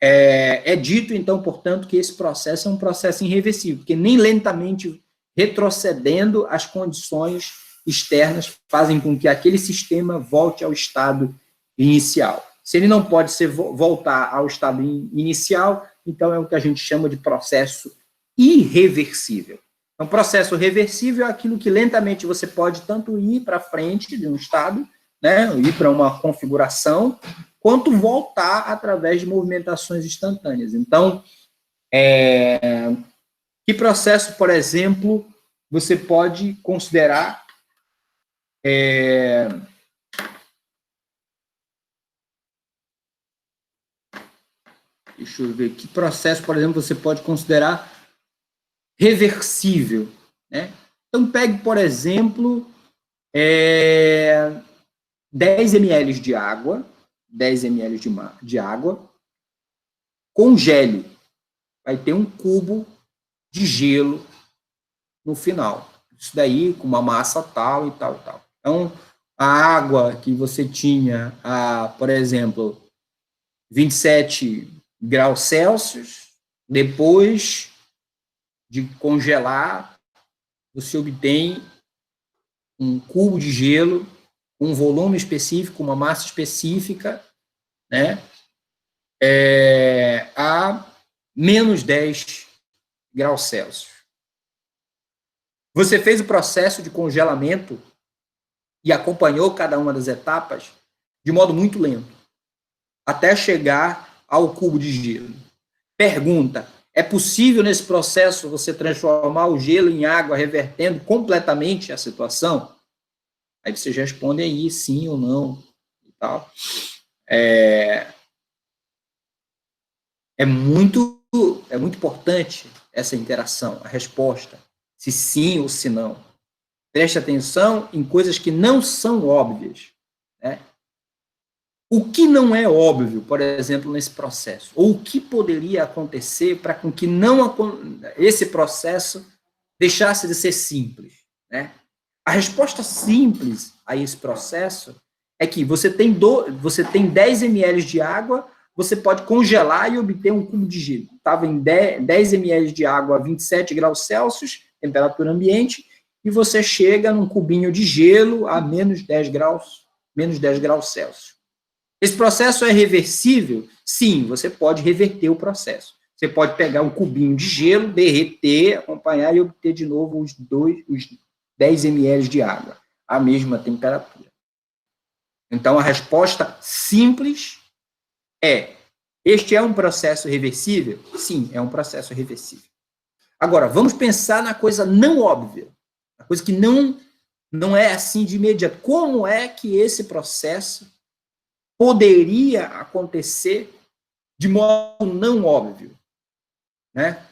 A: é dito, então, portanto, que esse processo é um processo irreversível, porque nem lentamente retrocedendo as condições externas fazem com que aquele sistema volte ao estado inicial. Se ele não pode voltar ao estado inicial, então é o que a gente chama de processo irreversível. Então, processo reversível é aquilo que lentamente você pode tanto ir para frente de um estado, né, ir para uma configuração, quanto voltar através de movimentações instantâneas. Então, que processo, por exemplo, você pode considerar deixa eu ver, que processo, por exemplo, você pode considerar reversível, né? Então, pegue, por exemplo, 10 ml de água, 10 ml de água, congele. Vai ter um cubo de gelo no final. Isso daí com uma massa tal e tal e tal. Então, a água que você tinha, por exemplo, 27 graus Celsius, depois de congelar, você obtém um cubo de gelo, um volume específico, uma massa específica, né, a menos 10 graus Celsius. Você fez o processo de congelamento e acompanhou cada uma das etapas de modo muito lento, até chegar ao cubo de gelo. Pergunta: é possível nesse processo você transformar o gelo em água, revertendo completamente a situação? Aí vocês respondem aí, sim ou não. E tal. É muito importante essa interação, a resposta, se sim ou se não. Preste atenção em coisas que não são óbvias, né? O que não é óbvio, por exemplo, nesse processo? Ou o que poderia acontecer para que esse processo deixasse de ser simples, né? A resposta simples a esse processo é que você tem 10 ml de água, você pode congelar e obter um cubo de gelo. Estava em 10 ml de água a 27 graus Celsius, temperatura ambiente, e você chega num cubinho de gelo a menos 10 graus Celsius. Esse processo é reversível? Sim, você pode reverter o processo. Você pode pegar um cubinho de gelo, derreter, acompanhar e obter de novo os 10 ml de água, à mesma temperatura. Então, a resposta simples este é um processo reversível? Sim, é um processo reversível. Agora, vamos pensar na coisa não óbvia, a coisa que não é assim de imediato. Como é que esse processo poderia acontecer de modo não óbvio, né?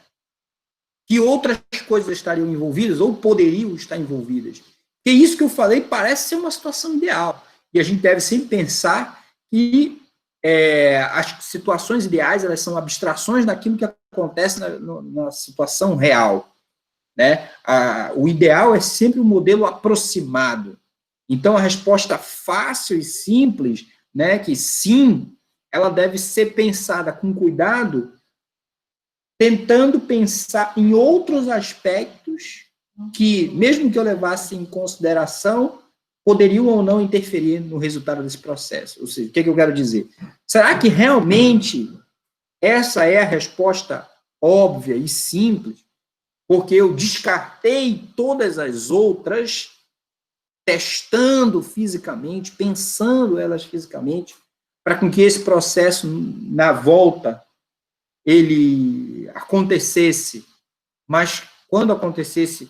A: Que outras coisas estariam envolvidas ou poderiam estar envolvidas? Porque isso que eu falei parece ser uma situação ideal. E a gente deve sempre pensar que as situações ideais, elas são abstrações daquilo que acontece na situação real, né? O ideal é sempre um modelo aproximado. Então, a resposta fácil e simples, né, que sim, ela deve ser pensada com cuidado, tentando pensar em outros aspectos que, mesmo que eu levasse em consideração, poderiam ou não interferir no resultado desse processo. Ou seja, o que eu quero dizer? Será que realmente essa é a resposta óbvia e simples, porque eu descartei todas as outras, testando fisicamente, pensando elas fisicamente, para que esse processo, na volta, ele acontecesse, mas quando acontecesse,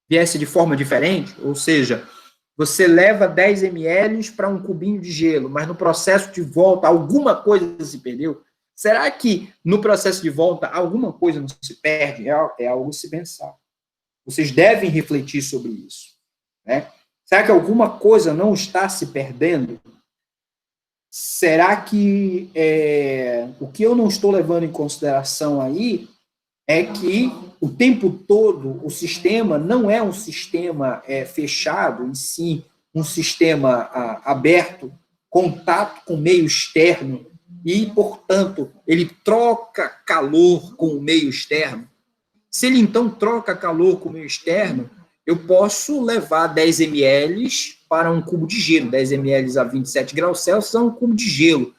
A: viesse de forma diferente, ou seja, você leva 10 ml para um cubinho de gelo, mas no processo de volta alguma coisa se perdeu. Será que no processo de volta alguma coisa não se perde? É algo a se pensar. Vocês devem refletir sobre isso, né? Será que alguma coisa não está se perdendo? Será que o que eu não estou levando em consideração aí é que o tempo todo o sistema não é um sistema fechado, em si, um sistema aberto, contato com o meio externo, e, portanto, ele troca calor com o meio externo. Se ele, então, troca calor com o meio externo, eu posso levar 10 ml para um cubo de gelo. 10 ml a 27 graus Celsius é um cubo de gelo.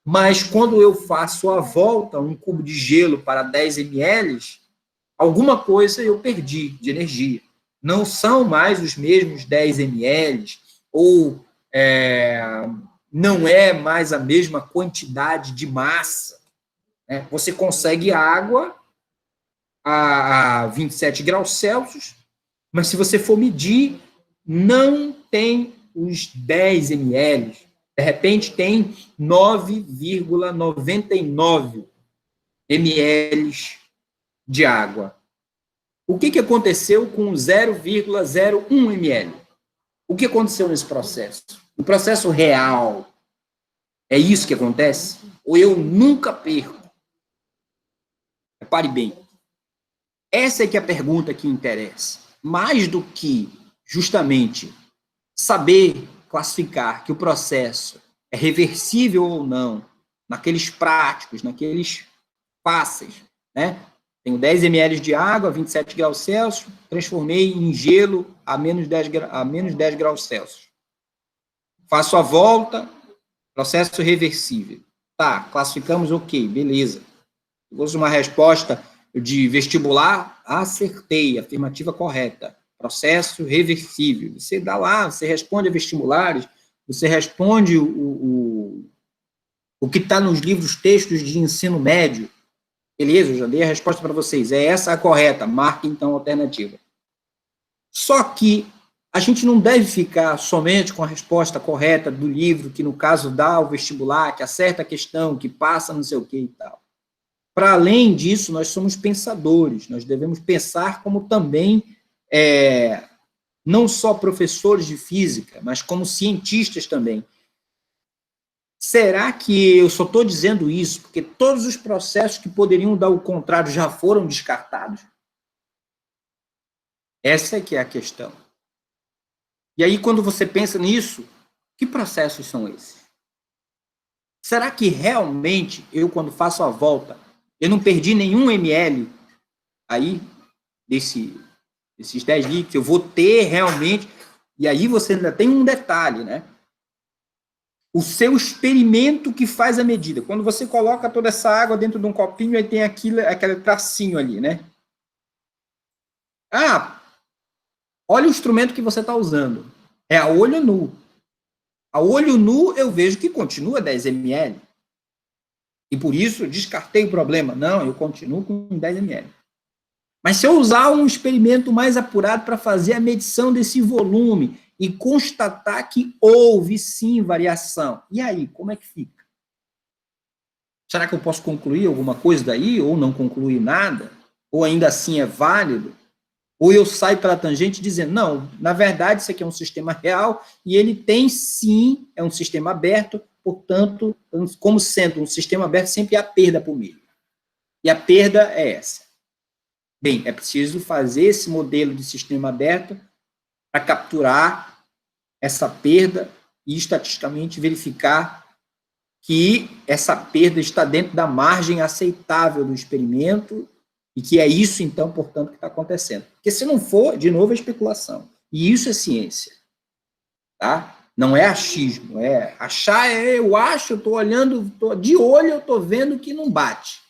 A: Mas, quando eu faço a volta, um cubo de gelo para 10 ml, alguma coisa eu perdi de energia. Não são mais os mesmos 10 ml, ou não é mais a mesma quantidade de massa, né? Você consegue água a 27 graus Celsius, mas se você for medir, não tem os 10 ml. De repente, tem 9,99 ml de água. O que aconteceu com 0,01 ml? O que aconteceu nesse processo? O processo real, é isso que acontece? Ou eu nunca perco? Repare bem. Essa é que é a pergunta que interessa. Mais do que, justamente, saber classificar que o processo é reversível ou não, naqueles práticos, naqueles fáceis, né? Tenho 10 ml de água, 27 graus Celsius, transformei em gelo a menos 10 graus Celsius. Faço a volta, processo reversível. Tá, classificamos ok, beleza. Se fosse uma resposta de vestibular, acertei, afirmativa correta. Processo reversível. Você dá lá, você responde a vestibulares, você responde o que está nos livros textos de ensino médio. Beleza, eu já dei a resposta para vocês. É essa a correta, marque então a alternativa. Só que a gente não deve ficar somente com a resposta correta do livro, que no caso dá o vestibular, que acerta a questão, que passa não sei o que e tal. Para além disso, nós somos pensadores, nós devemos pensar como também, não só professores de física, mas como cientistas também. Será que eu só estou dizendo isso porque todos os processos que poderiam dar o contrário já foram descartados? Essa é que é a questão. E aí, quando você pensa nisso, que processos são esses? Será que realmente eu, quando faço a volta, eu não perdi nenhum ml aí, desses 10 litros, eu vou ter realmente... E aí você ainda tem um detalhe, né? O seu experimento que faz a medida. Quando você coloca toda essa água dentro de um copinho, aí tem aquele tracinho ali, né? Ah, olha o instrumento que você está usando. É a olho nu. A olho nu, eu vejo que continua 10 ml. E por isso, descartei o problema. Não, eu continuo com 10 ml. Mas se eu usar um experimento mais apurado para fazer a medição desse volume e constatar que houve, sim, variação, e aí, como é que fica? Será que eu posso concluir alguma coisa daí, ou não concluir nada? Ou ainda assim é válido? Ou eu saio pela tangente dizendo, não, na verdade, isso aqui é um sistema real, e ele tem, sim, é um sistema aberto, portanto, como sendo um sistema aberto, sempre há perda por meio. E a perda é essa. Bem, é preciso fazer esse modelo de sistema aberto para capturar essa perda e, estatisticamente, verificar que essa perda está dentro da margem aceitável do experimento e que é isso, então, portanto, que está acontecendo. Porque se não for, de novo, é especulação. E isso é ciência. Tá? Não é achismo. É achar, eu acho, eu estou olhando, de olho eu estou vendo que não bate.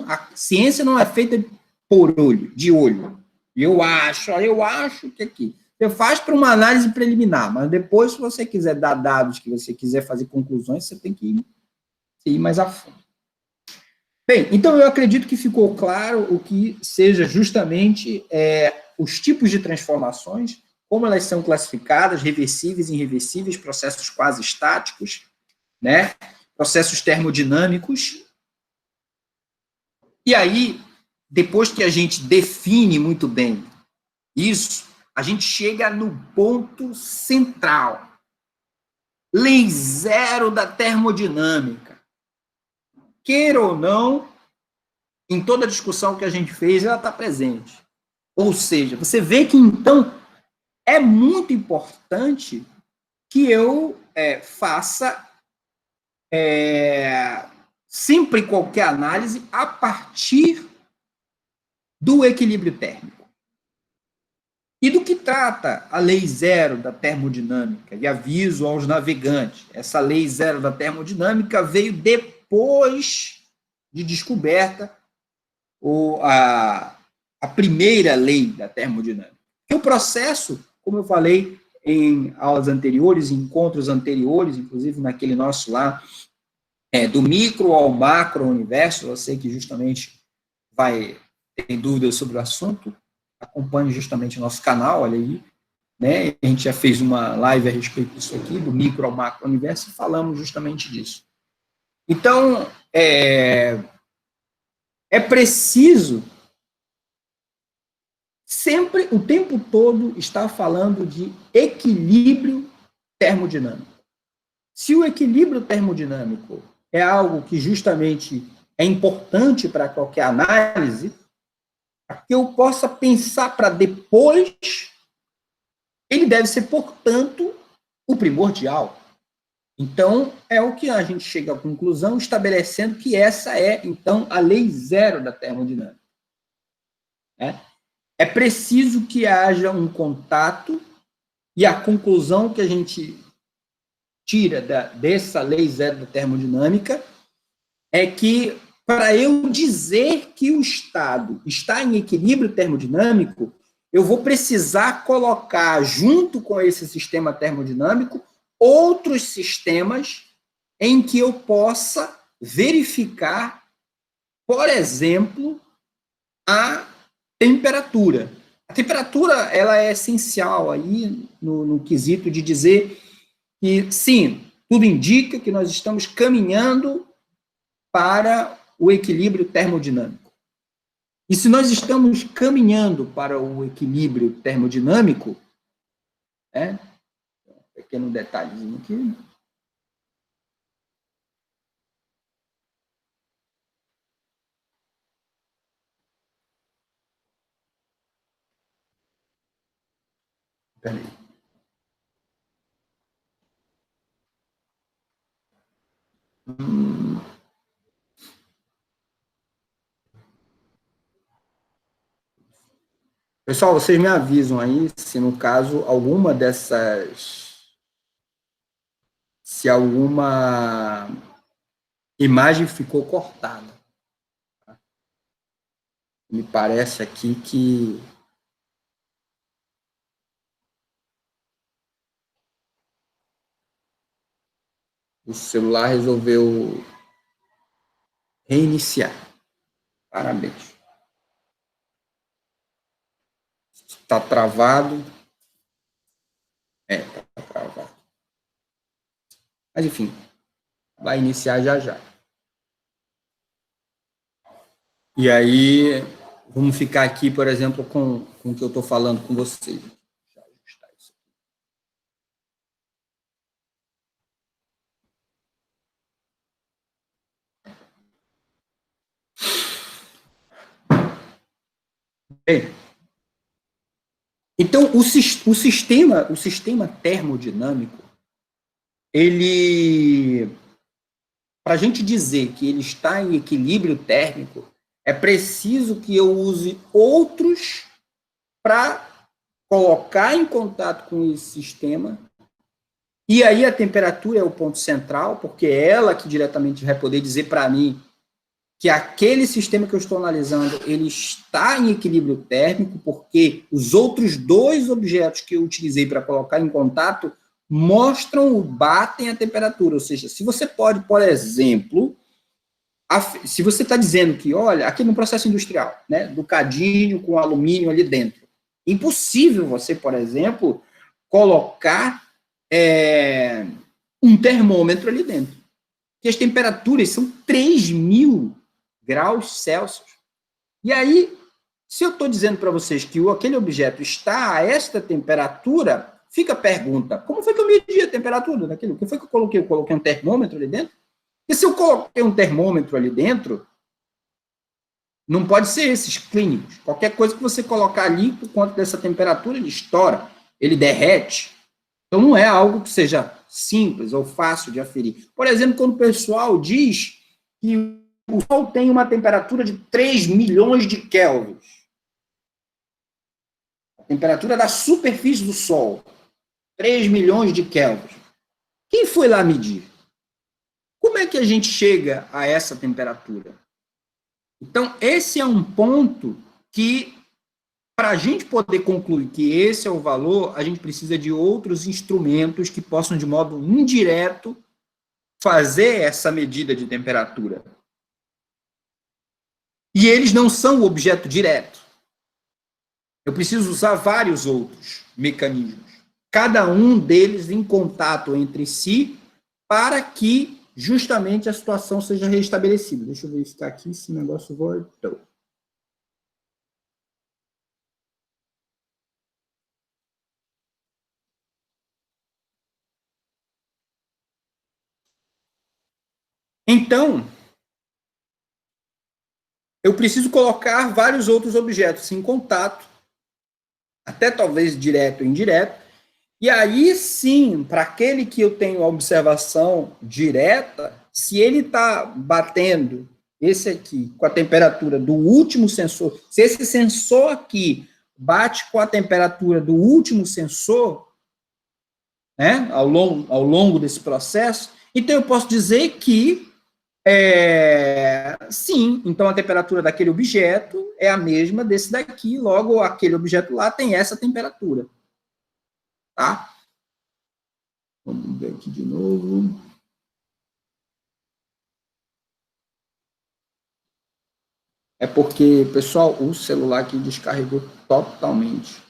A: A ciência não é feita por olho, de olho. Eu acho que aqui. Você faz para uma análise preliminar, mas depois, se você quiser dar dados, que você quiser fazer conclusões, você tem que ir mais a fundo. Bem, então eu acredito que ficou claro o que seja justamente os tipos de transformações, como elas são classificadas, reversíveis, irreversíveis, processos quase estáticos, né? Processos termodinâmicos. E aí, depois que a gente define muito bem isso, a gente chega no ponto central. Lei zero da termodinâmica. Queira ou não, em toda a discussão que a gente fez, ela está presente. Ou seja, você vê que, então, é muito importante que eu faça sempre qualquer análise a partir do equilíbrio térmico. E do que trata a lei zero da termodinâmica? E aviso aos navegantes, essa lei zero da termodinâmica veio depois de descoberta a primeira lei da termodinâmica. E o processo, como eu falei, em aulas anteriores, em encontros anteriores, inclusive naquele nosso lá, do micro ao macro universo, eu sei que justamente tem dúvidas sobre o assunto, acompanhe justamente o nosso canal, olha aí, né? A gente já fez uma live a respeito disso aqui, do micro ao macro universo, e falamos justamente disso. Então, é preciso sempre, o tempo todo, estar falando de equilíbrio termodinâmico. Se o equilíbrio termodinâmico é algo que justamente é importante para qualquer análise, para que eu possa pensar para depois, ele deve ser, portanto, o primordial. Então, é o que a gente chega à conclusão, estabelecendo que essa é, então, a lei zero da termodinâmica. É preciso que haja um contato, e a conclusão que a gente tira dessa lei zero da termodinâmica é que, para eu dizer que o estado está em equilíbrio termodinâmico, eu vou precisar colocar, junto com esse sistema termodinâmico, outros sistemas em que eu possa verificar, por exemplo, a temperatura. A temperatura, ela é essencial aí no quesito de dizer que, sim, tudo indica que nós estamos caminhando para o equilíbrio termodinâmico. E se nós estamos caminhando para o equilíbrio termodinâmico, um pequeno detalhezinho aqui. Peraí. Pessoal, vocês me avisam aí se, no caso, alguma dessas... se alguma imagem ficou cortada. Me parece aqui que o celular resolveu reiniciar. Parabéns. Está travado. Está travado. Mas, enfim, vai iniciar já já. E aí, vamos ficar aqui, por exemplo, com o que eu estou falando com vocês. Deixa eu ajustar isso aqui. Bem, então, o sistema termodinâmico, ele, para a gente dizer que ele está em equilíbrio térmico, é preciso que eu use outros para colocar em contato com esse sistema, e aí a temperatura é o ponto central, porque é ela que diretamente vai poder dizer para mim que aquele sistema que eu estou analisando, ele está em equilíbrio térmico, porque os outros dois objetos que eu utilizei para colocar em contato batem a temperatura. Ou seja, se você pode, por exemplo, se você está dizendo que, olha, aqui no processo industrial, né, do cadinho com alumínio ali dentro, impossível você, por exemplo, colocar um termômetro ali dentro. Porque as temperaturas são 3.000 graus Celsius. E aí, se eu estou dizendo para vocês que aquele objeto está a esta temperatura, fica a pergunta, como foi que eu medi a temperatura daquilo? O que foi que eu coloquei? Eu coloquei um termômetro ali dentro? E se eu coloquei um termômetro ali dentro, não pode ser esses clínicos. Qualquer coisa que você colocar ali, por conta dessa temperatura, ele estoura, ele derrete. Então, não é algo que seja simples ou fácil de aferir. Por exemplo, quando o pessoal diz que o Sol tem uma temperatura de 3 milhões de kelvins. A temperatura da superfície do Sol, 3 milhões de kelvins. Quem foi lá medir? Como é que a gente chega a essa temperatura? Então, esse é um ponto que Para a gente poder concluir que esse é o valor, a gente precisa de outros instrumentos que possam, de modo indireto, fazer essa medida de temperatura. E eles não são o objeto direto. Eu preciso usar vários outros mecanismos, cada um deles em contato entre si, para que justamente a situação seja restabelecida. Deixa eu verificar aqui se o negócio voltou. Então, eu preciso colocar vários outros objetos em contato, até talvez direto ou indireto, e aí sim, para aquele que eu tenho a observação direta, se ele está batendo, esse aqui, com a temperatura do último sensor, se esse sensor aqui bate com a temperatura do último sensor, né, ao longo desse processo, então eu posso dizer que sim, então a temperatura daquele objeto é a mesma desse daqui, logo aquele objeto lá tem essa temperatura. Tá? Vamos ver aqui de novo. É porque, pessoal, o celular aqui descarregou totalmente.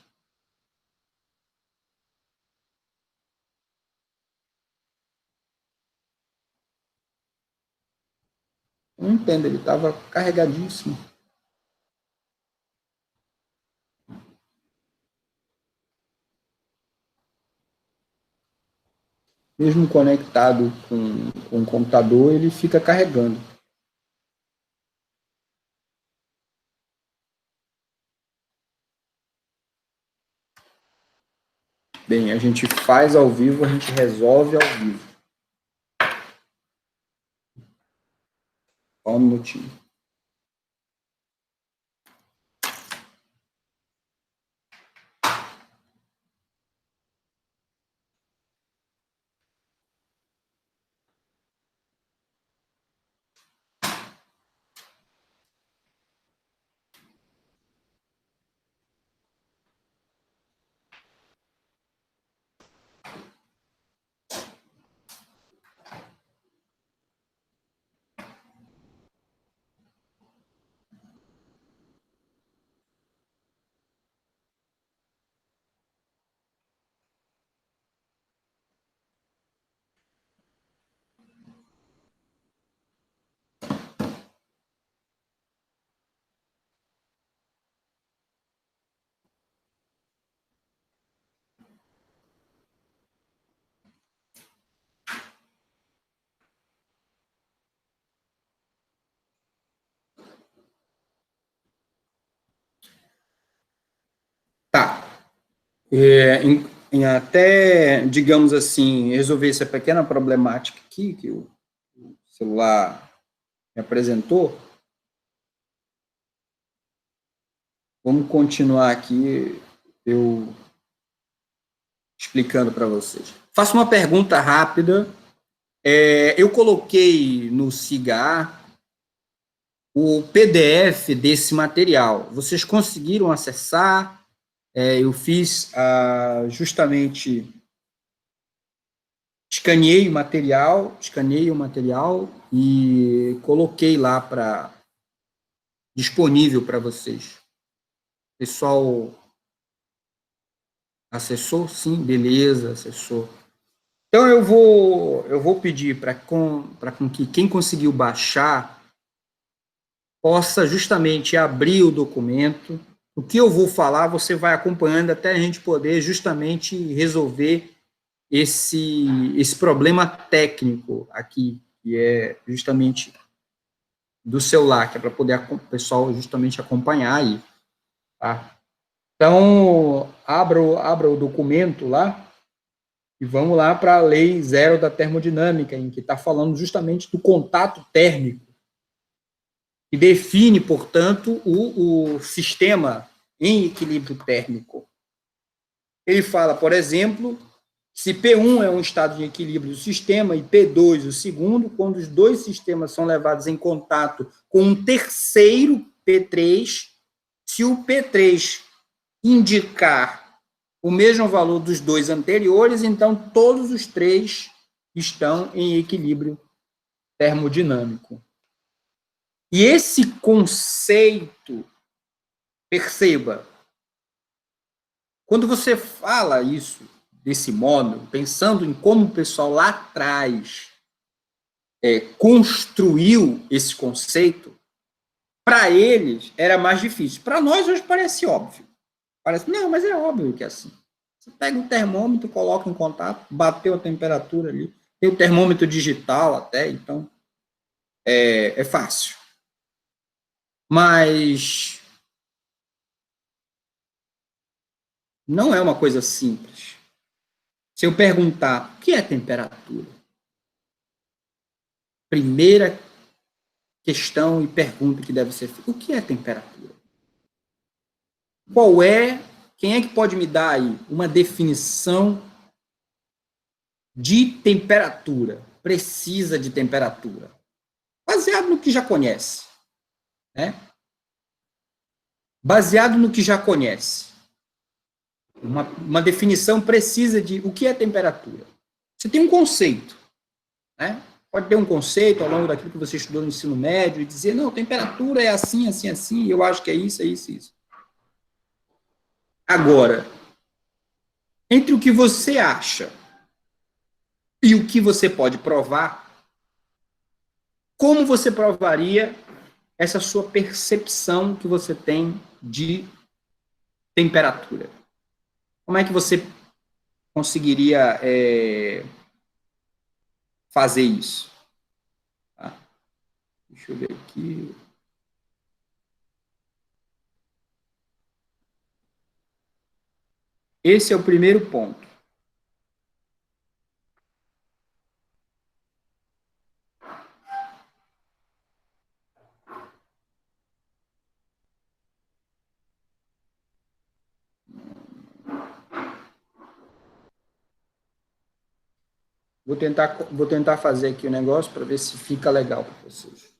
A: Não entendo, ele estava carregadíssimo. Mesmo conectado com o computador, ele fica carregando. Bem, a gente faz ao vivo, a gente resolve ao vivo. Só um minutinho. Tá. Em até, digamos assim, resolver essa pequena problemática aqui que o celular me apresentou, vamos continuar aqui eu explicando para vocês. Faço uma pergunta rápida. Eu coloquei no Cigar o PDF desse material. Vocês conseguiram acessar? Eu fiz justamente escaneei o material e coloquei lá disponível para vocês. Pessoal, acessou? Sim, beleza, acessou. Então eu vou pedir para que quem conseguiu baixar possa justamente abrir o documento. O que eu vou falar, você vai acompanhando até a gente poder justamente resolver esse problema técnico aqui, que é justamente do celular, que é para poder o pessoal justamente acompanhar aí. Tá? Então, abra o documento lá e vamos lá para a Lei 0 da termodinâmica, em que está falando justamente do contato térmico, que define, portanto, o sistema em equilíbrio térmico. Ele fala, por exemplo, se P1 é um estado de equilíbrio do sistema e P2 o segundo, quando os dois sistemas são levados em contato com um terceiro, P3, se o P3 indicar o mesmo valor dos dois anteriores, então todos os três estão em equilíbrio termodinâmico. E esse conceito, perceba, quando você fala isso desse modo, pensando em como o pessoal lá atrás construiu esse conceito, para eles era mais difícil. Para nós hoje parece óbvio. Parece, não, mas é óbvio que é assim. Você pega um termômetro, coloca em contato, bateu a temperatura ali. Tem o termômetro digital até, então é fácil. Mas não é uma coisa simples. Se eu perguntar o que é temperatura, primeira questão e pergunta que deve ser feita, o que é temperatura? Qual é, quem é que pode me dar aí uma definição de temperatura, precisa de temperatura, baseado no que já conhece, né? Baseado no que já conhece. Uma definição precisa de o que é temperatura. Você tem um conceito, né? Pode ter um conceito ao longo daquilo que você estudou no ensino médio e dizer, não, temperatura é assim, assim, assim, e eu acho que é isso, é isso, é isso. Agora, entre o que você acha e o que você pode provar, como você provaria essa sua percepção que você tem de temperatura? Como é que você conseguiria fazer isso? Tá? Deixa eu ver aqui. Esse é o primeiro ponto. Vou tentar fazer aqui o negócio para ver se fica legal para vocês.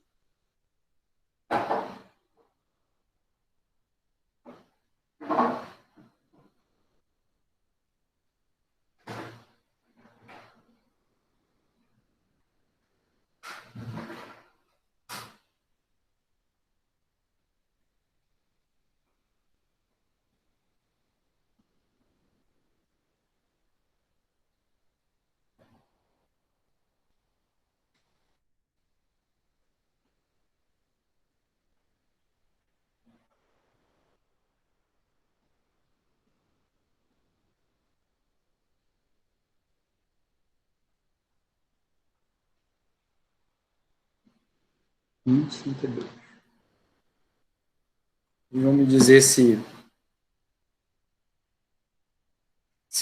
A: E vão me dizer se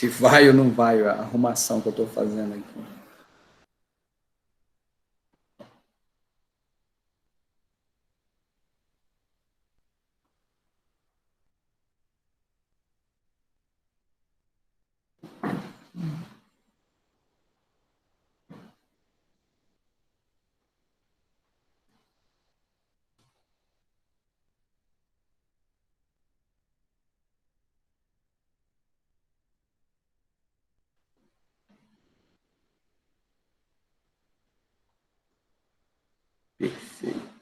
A: vai ou não vai a arrumação que eu estou fazendo aqui. Perfeito.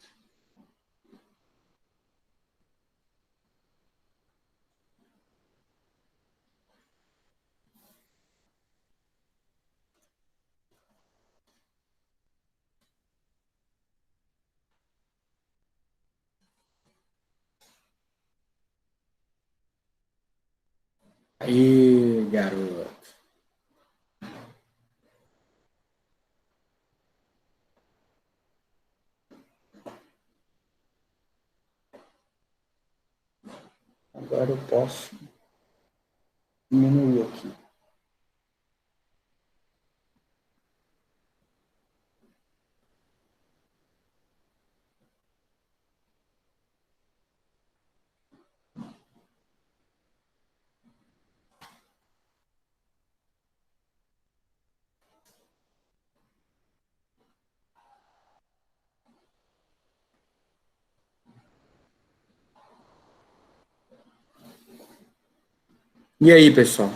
A: Aí, garoto. Agora eu posso diminuir aqui. E aí, pessoal?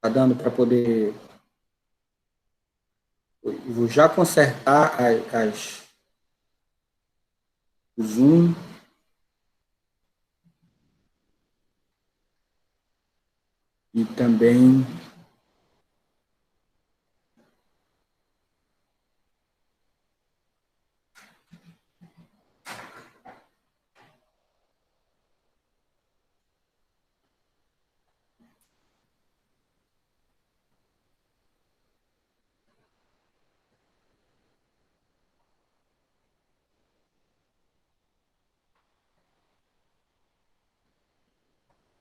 A: Tá dando para poder... Eu vou já consertar o Zoom. E também...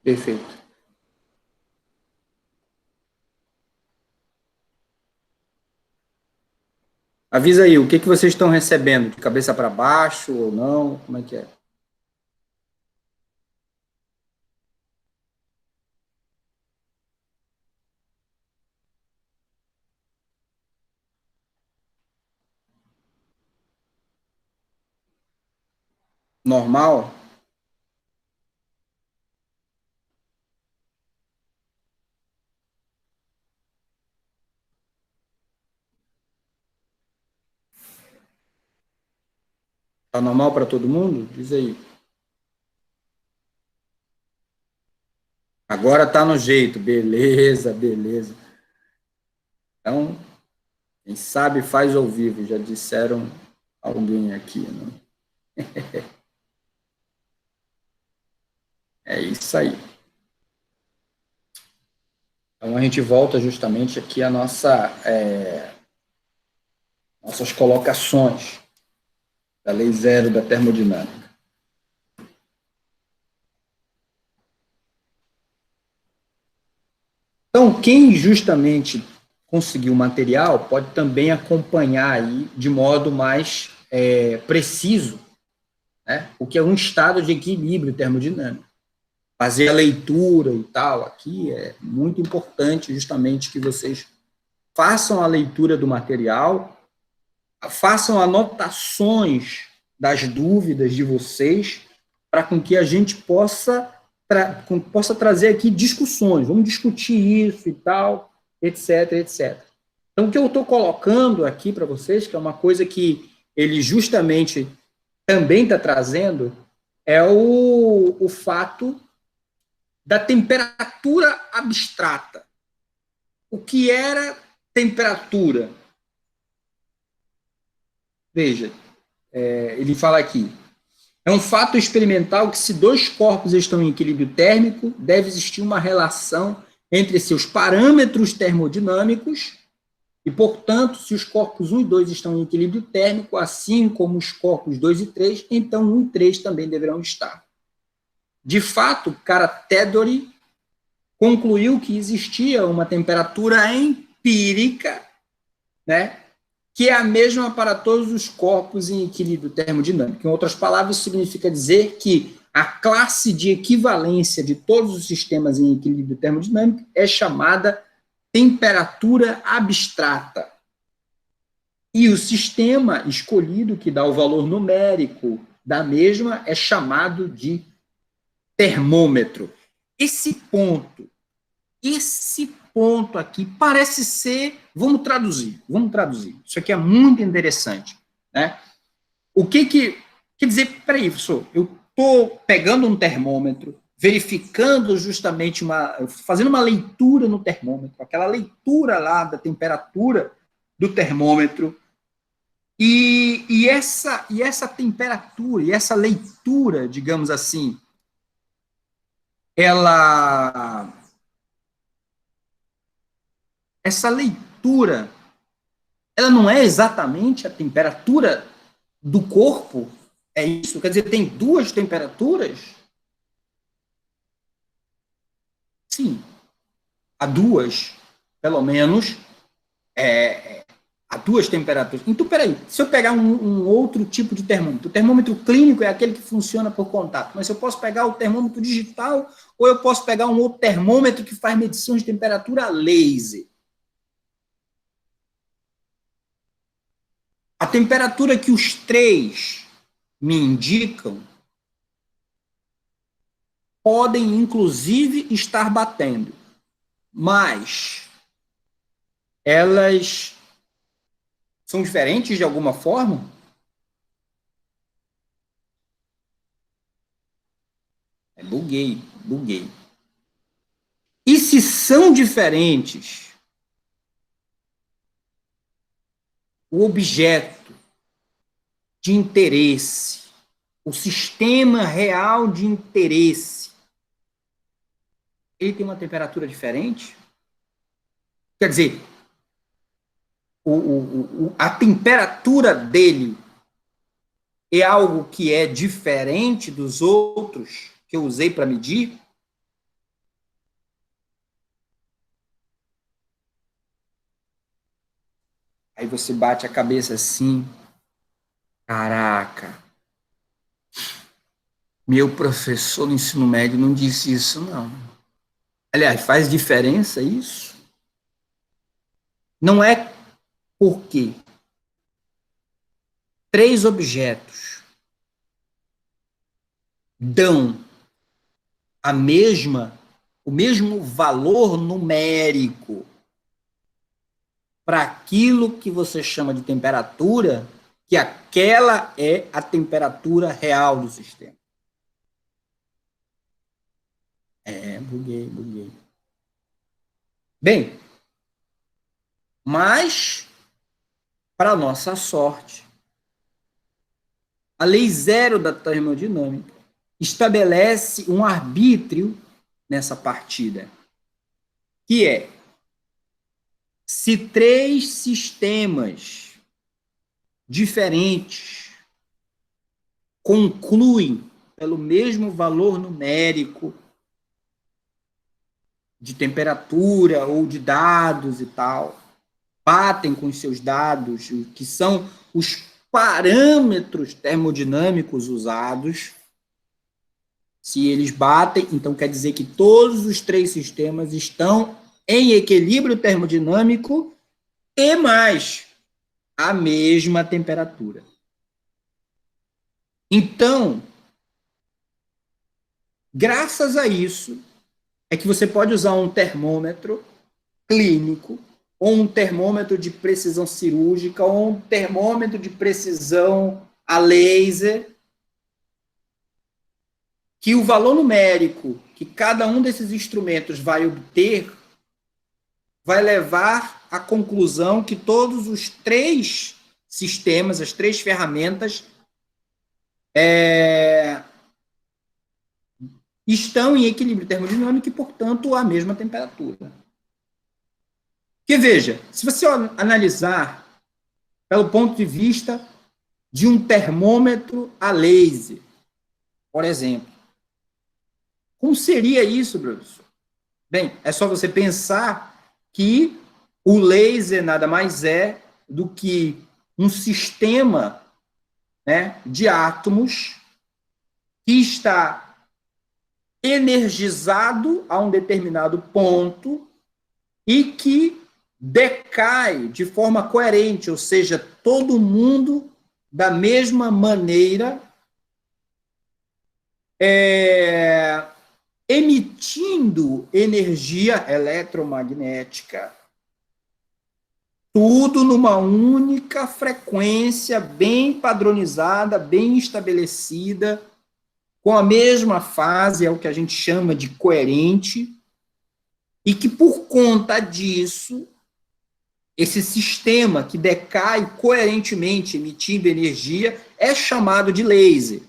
A: Perfeito. Avisa aí, o que que vocês estão recebendo? De cabeça para baixo ou não? Como é que é? Normal? Tá normal para todo mundo? Diz aí. Agora tá no jeito. Beleza, beleza. Então, quem sabe faz ao vivo, já disseram alguém aqui, né? É isso aí. Então a gente volta justamente aqui a nossas colocações da lei zero da termodinâmica. Então, quem justamente conseguiu o material pode também acompanhar aí de modo mais preciso, né, o que é um estado de equilíbrio termodinâmico. Fazer a leitura e tal aqui é muito importante justamente que vocês façam a leitura do material, façam anotações das dúvidas de vocês, para com que a gente possa trazer aqui discussões, vamos discutir isso e tal, etc, etc. Então, o que eu estou colocando aqui para vocês, que é uma coisa que ele justamente também está trazendo, é o fato da temperatura abstrata. O que era temperatura? Veja, ele fala aqui, é um fato experimental que, se dois corpos estão em equilíbrio térmico, deve existir uma relação entre seus parâmetros termodinâmicos e, portanto, se os corpos 1 e 2 estão em equilíbrio térmico, assim como os corpos 2 e 3, então 1 e 3 também deverão estar. De fato, Carathédori concluiu que existia uma temperatura empírica, né, que é a mesma para todos os corpos em equilíbrio termodinâmico. Em outras palavras, isso significa dizer que a classe de equivalência de todos os sistemas em equilíbrio termodinâmico é chamada temperatura abstrata. E o sistema escolhido, que dá o valor numérico da mesma, é chamado de termômetro. Esse ponto aqui parece ser, vamos traduzir. Isso aqui é muito interessante, né? O que quer dizer, peraí, professor, eu estou pegando um termômetro, verificando justamente fazendo uma leitura no termômetro, aquela leitura lá da temperatura do termômetro, e essa temperatura, e essa leitura, digamos assim, ela, essa leitura, ela não é exatamente a temperatura do corpo, é isso? Quer dizer, tem duas temperaturas? Sim, há duas, pelo menos, há duas temperaturas. Então, peraí, se eu pegar um outro tipo de termômetro, o termômetro clínico é aquele que funciona por contato, mas eu posso pegar o termômetro digital ou eu posso pegar um outro termômetro que faz medição de temperatura laser. A temperatura que os três me indicam podem, inclusive, estar batendo, mas elas são diferentes de alguma forma? Buguei. E se são diferentes, o objeto de interesse, o sistema real de interesse, ele tem uma temperatura diferente? Quer dizer, a temperatura dele é algo que é diferente dos outros que eu usei para medir? Aí você bate a cabeça assim, caraca, meu professor no ensino médio não disse isso, não. Aliás, faz diferença isso? Não é porque 3 objetos dão o mesmo valor numérico para aquilo que você chama de temperatura, que aquela é a temperatura real do sistema. Buguei. Bem, mas, para nossa sorte, a lei zero da termodinâmica estabelece um arbítrio nessa partida, que é, se 3 sistemas diferentes concluem pelo mesmo valor numérico de temperatura ou de dados e tal, batem com os seus dados, que são os parâmetros termodinâmicos usados, se eles batem, então quer dizer que todos os 3 sistemas estão em equilíbrio termodinâmico e mais a mesma temperatura. Então, graças a isso, é que você pode usar um termômetro clínico, ou um termômetro de precisão cirúrgica, ou um termômetro de precisão a laser, que o valor numérico que cada um desses instrumentos vai obter vai levar à conclusão que todos os 3 sistemas, as 3 ferramentas, estão em equilíbrio termodinâmico e, portanto, a mesma temperatura. Porque, veja, se você analisar pelo ponto de vista de um termômetro a laser, por exemplo, como seria isso, professor? Bem, é só você pensar que o laser nada mais é do que um sistema, né, de átomos que está energizado a um determinado ponto e que decai de forma coerente, ou seja, todo mundo da mesma maneira, emitindo energia eletromagnética, tudo numa única frequência bem padronizada, bem estabelecida, com a mesma fase, é o que a gente chama de coerente, e que por conta disso, esse sistema que decai coerentemente emitindo energia é chamado de laser.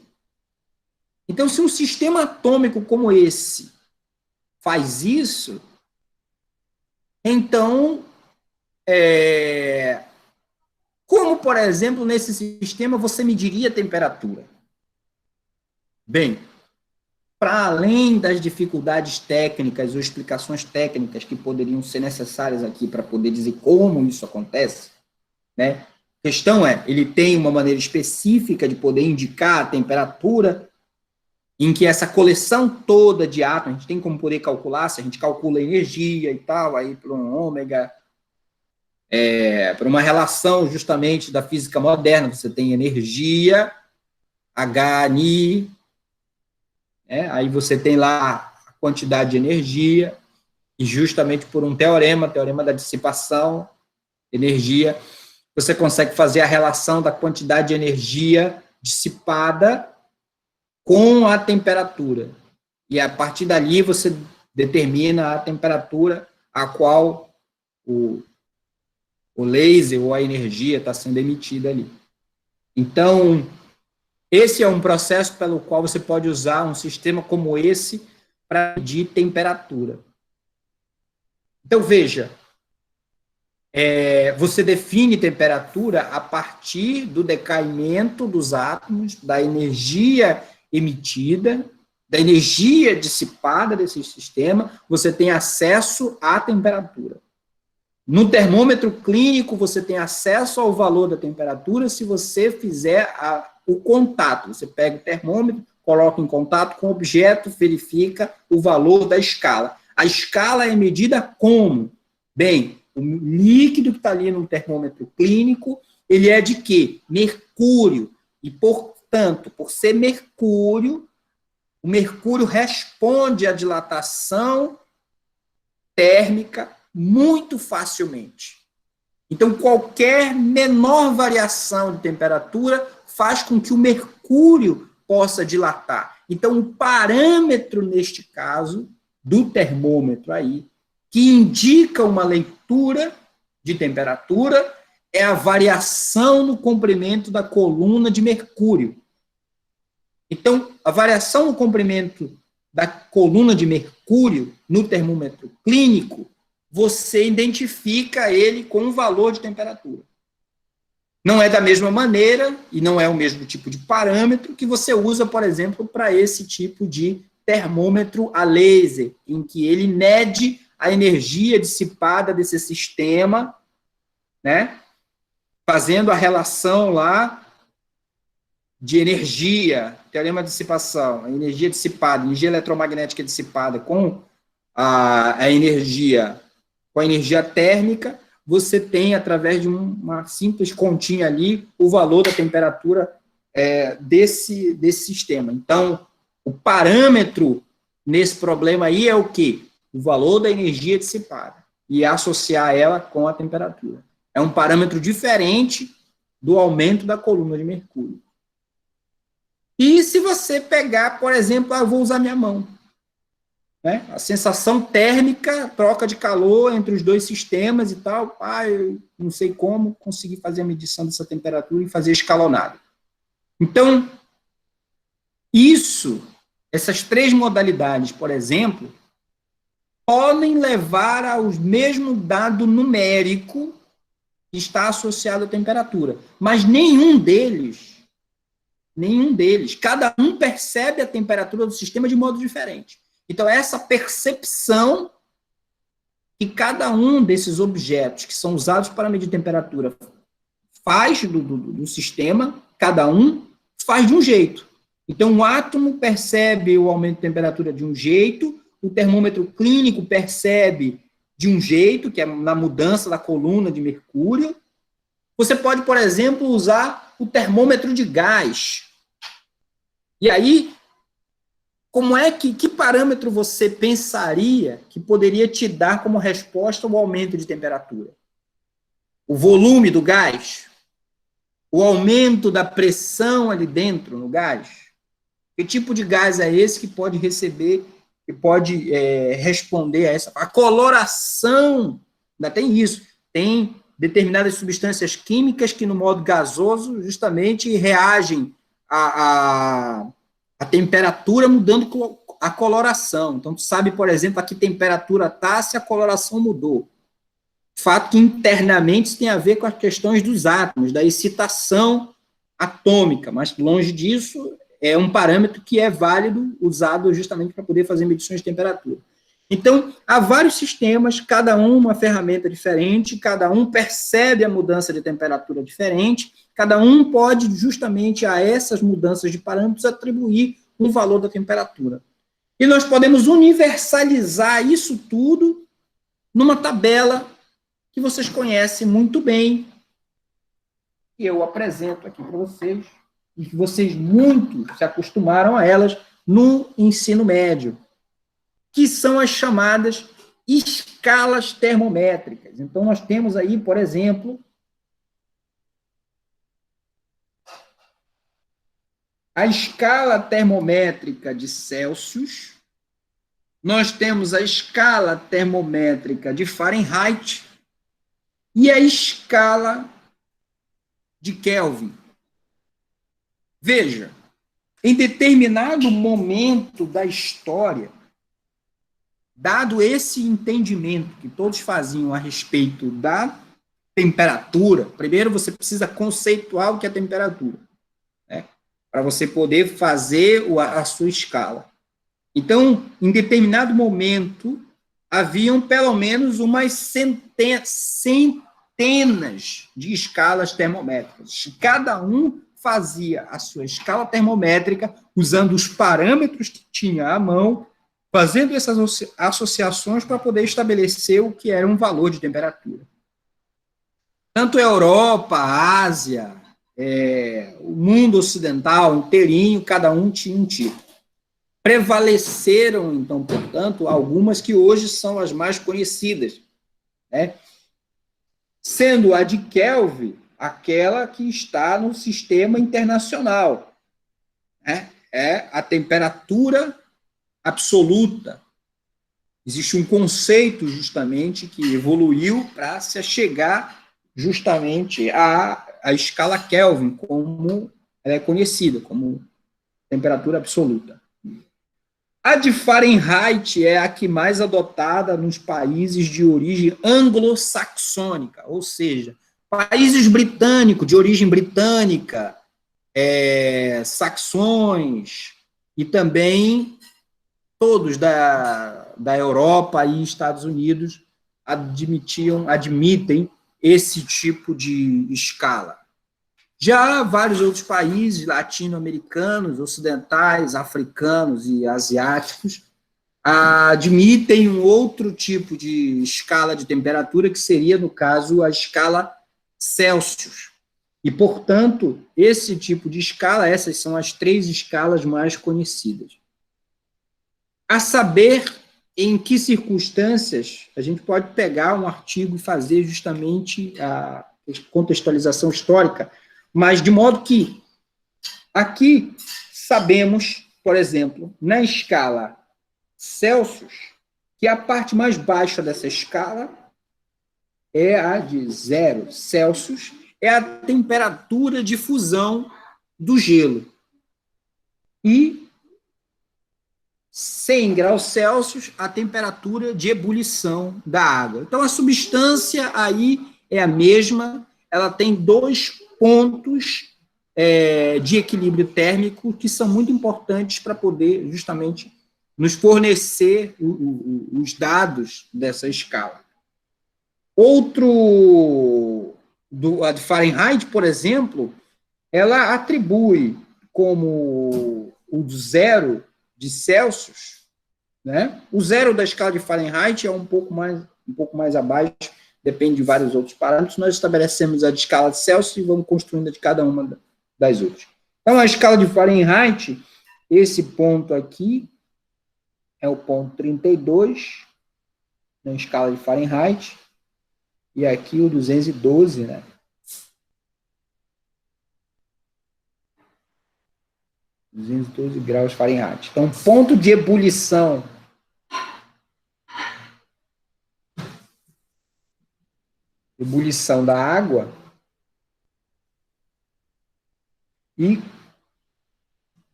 A: Então, se um sistema atômico como esse faz isso, então, como, por exemplo, nesse sistema você mediria a temperatura? Bem, para além das dificuldades técnicas ou explicações técnicas que poderiam ser necessárias aqui para poder dizer como isso acontece, né? A questão é, ele tem uma maneira específica de poder indicar a temperatura em que essa coleção toda de átomos, a gente tem como poder calcular, se a gente calcula a energia e tal, aí para um ômega, para uma relação justamente da física moderna, você tem energia, H, Ni, Aí você tem lá a quantidade de energia, e justamente por um teorema da dissipação, energia, você consegue fazer a relação da quantidade de energia dissipada com a temperatura. E a partir dali você determina a temperatura a qual o laser ou a energia está sendo emitida ali. Então, esse é um processo pelo qual você pode usar um sistema como esse para medir temperatura. Então, veja, você define temperatura a partir do decaimento dos átomos, da energia emitida, da energia dissipada desse sistema, você tem acesso à temperatura. No termômetro clínico, você tem acesso ao valor da temperatura se você fizer o contato. Você pega o termômetro, coloca em contato com o objeto, verifica o valor da escala. A escala é medida como? Bem, o líquido que está ali no termômetro clínico, ele é de quê? Mercúrio. E, portanto, por ser mercúrio, o mercúrio responde à dilatação térmica muito facilmente. Então, qualquer menor variação de temperatura faz com que o mercúrio possa dilatar. Então, o parâmetro, neste caso, do termômetro aí, que indica uma leitura de temperatura, é a variação no comprimento da coluna de mercúrio. Então, a variação no comprimento da coluna de mercúrio no termômetro clínico, você identifica ele com um valor de temperatura. Não é da mesma maneira, e não é o mesmo tipo de parâmetro que você usa, por exemplo, para esse tipo de termômetro a laser, em que ele mede a energia dissipada desse sistema, né, fazendo a relação lá de energia, teorema de dissipação, a energia dissipada, energia eletromagnética dissipada com a energia térmica, você tem, através de uma simples continha ali, o valor da temperatura desse sistema. Então, o parâmetro nesse problema aí é o quê? O valor da energia dissipada, e associar ela com a temperatura. É um parâmetro diferente do aumento da coluna de mercúrio. E se você pegar, por exemplo, eu vou usar minha mão, né? A sensação térmica, troca de calor entre os dois sistemas e tal, eu não sei como conseguir fazer a medição dessa temperatura e fazer escalonado. Então, essas três modalidades, por exemplo, podem levar ao mesmo dado numérico que está associado à temperatura, mas nenhum deles, cada um percebe a temperatura do sistema de modo diferente. Então, essa percepção que cada um desses objetos que são usados para medir temperatura faz do sistema, cada um faz de um jeito. Então, o átomo percebe o aumento de temperatura de um jeito, o termômetro clínico percebe de um jeito, que é na mudança da coluna de mercúrio. Você pode, por exemplo, usar o termômetro de gás. E aí, que parâmetro você pensaria que poderia te dar como resposta o aumento de temperatura? O volume do gás? O aumento da pressão ali dentro no gás? Que tipo de gás é esse que pode receber, que pode responder a essa? A coloração, ainda tem isso, tem determinadas substâncias químicas que no modo gasoso justamente reagem a temperatura mudando a coloração. Então, tu sabe, por exemplo, a que temperatura está se a coloração mudou. Fato que internamente isso tem a ver com as questões dos átomos, da excitação atômica, mas longe disso é um parâmetro que é válido, usado justamente para poder fazer medições de temperatura. Então, há vários sistemas, cada um uma ferramenta diferente, cada um percebe a mudança de temperatura diferente, cada um pode, justamente a essas mudanças de parâmetros, atribuir um valor da temperatura. E nós podemos universalizar isso tudo numa tabela que vocês conhecem muito bem, que eu apresento aqui para vocês, e que vocês muito se acostumaram a elas, no ensino médio, que são as chamadas escalas termométricas. Então, nós temos aí, por exemplo, a escala termométrica de Celsius, nós temos a escala termométrica de Fahrenheit e a escala de Kelvin. Veja, em determinado momento da história, dado esse entendimento que todos faziam a respeito da temperatura, primeiro você precisa conceituar o que é temperatura, né, para você poder fazer a sua escala. Então, em determinado momento, haviam pelo menos umas centenas de escalas termométricas. Cada um fazia a sua escala termométrica usando os parâmetros que tinha à mão, fazendo essas associações para poder estabelecer o que era um valor de temperatura. Tanto a Europa, a Ásia, o mundo ocidental inteirinho, cada um tinha um tipo. Prevaleceram, então, portanto, algumas que hoje são as mais conhecidas, né? Sendo a de Kelvin aquela que está no sistema internacional, né? É a temperatura absoluta. Existe um conceito, justamente, que evoluiu para se chegar justamente à escala Kelvin, como ela é conhecida, como temperatura absoluta. A de Fahrenheit é a que mais adotada nos países de origem anglo-saxônica, ou seja, países britânicos, de origem britânica, saxões, e também todos da Europa e Estados Unidos admitem esse tipo de escala. Já vários outros países latino-americanos, ocidentais, africanos e asiáticos admitem um outro tipo de escala de temperatura, que seria, no caso, a escala Celsius. E, portanto, esse tipo de escala, essas são as 3 escalas mais conhecidas. A saber em que circunstâncias a gente pode pegar um artigo e fazer justamente a contextualização histórica, mas de modo que aqui sabemos, por exemplo, na escala Celsius, que a parte mais baixa dessa escala é a de 0 Celsius, é a temperatura de fusão do gelo. E 100 graus Celsius, a temperatura de ebulição da água. Então, a substância aí é a mesma, ela tem 2 pontos de equilíbrio térmico que são muito importantes para poder, justamente, nos fornecer os dados dessa escala. A de Fahrenheit, por exemplo, ela atribui como o 0 de Celsius, né? O 0 da escala de Fahrenheit é um pouco mais abaixo, depende de vários outros parâmetros. Nós estabelecemos a de escala de Celsius e vamos construindo a de cada uma das outras. Então, a escala de Fahrenheit, esse ponto aqui é o ponto 32 na escala de Fahrenheit, e aqui o 212, né? 212 graus Fahrenheit. Então, ponto de ebulição da água e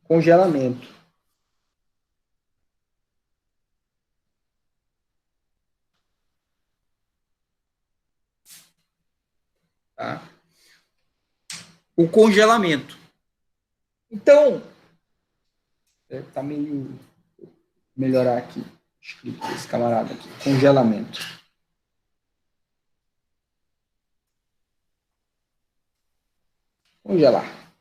A: congelamento. Tá? O congelamento. Então, está meio... melhorar aqui, escrito esse camarada aqui, congelamento. Congelar.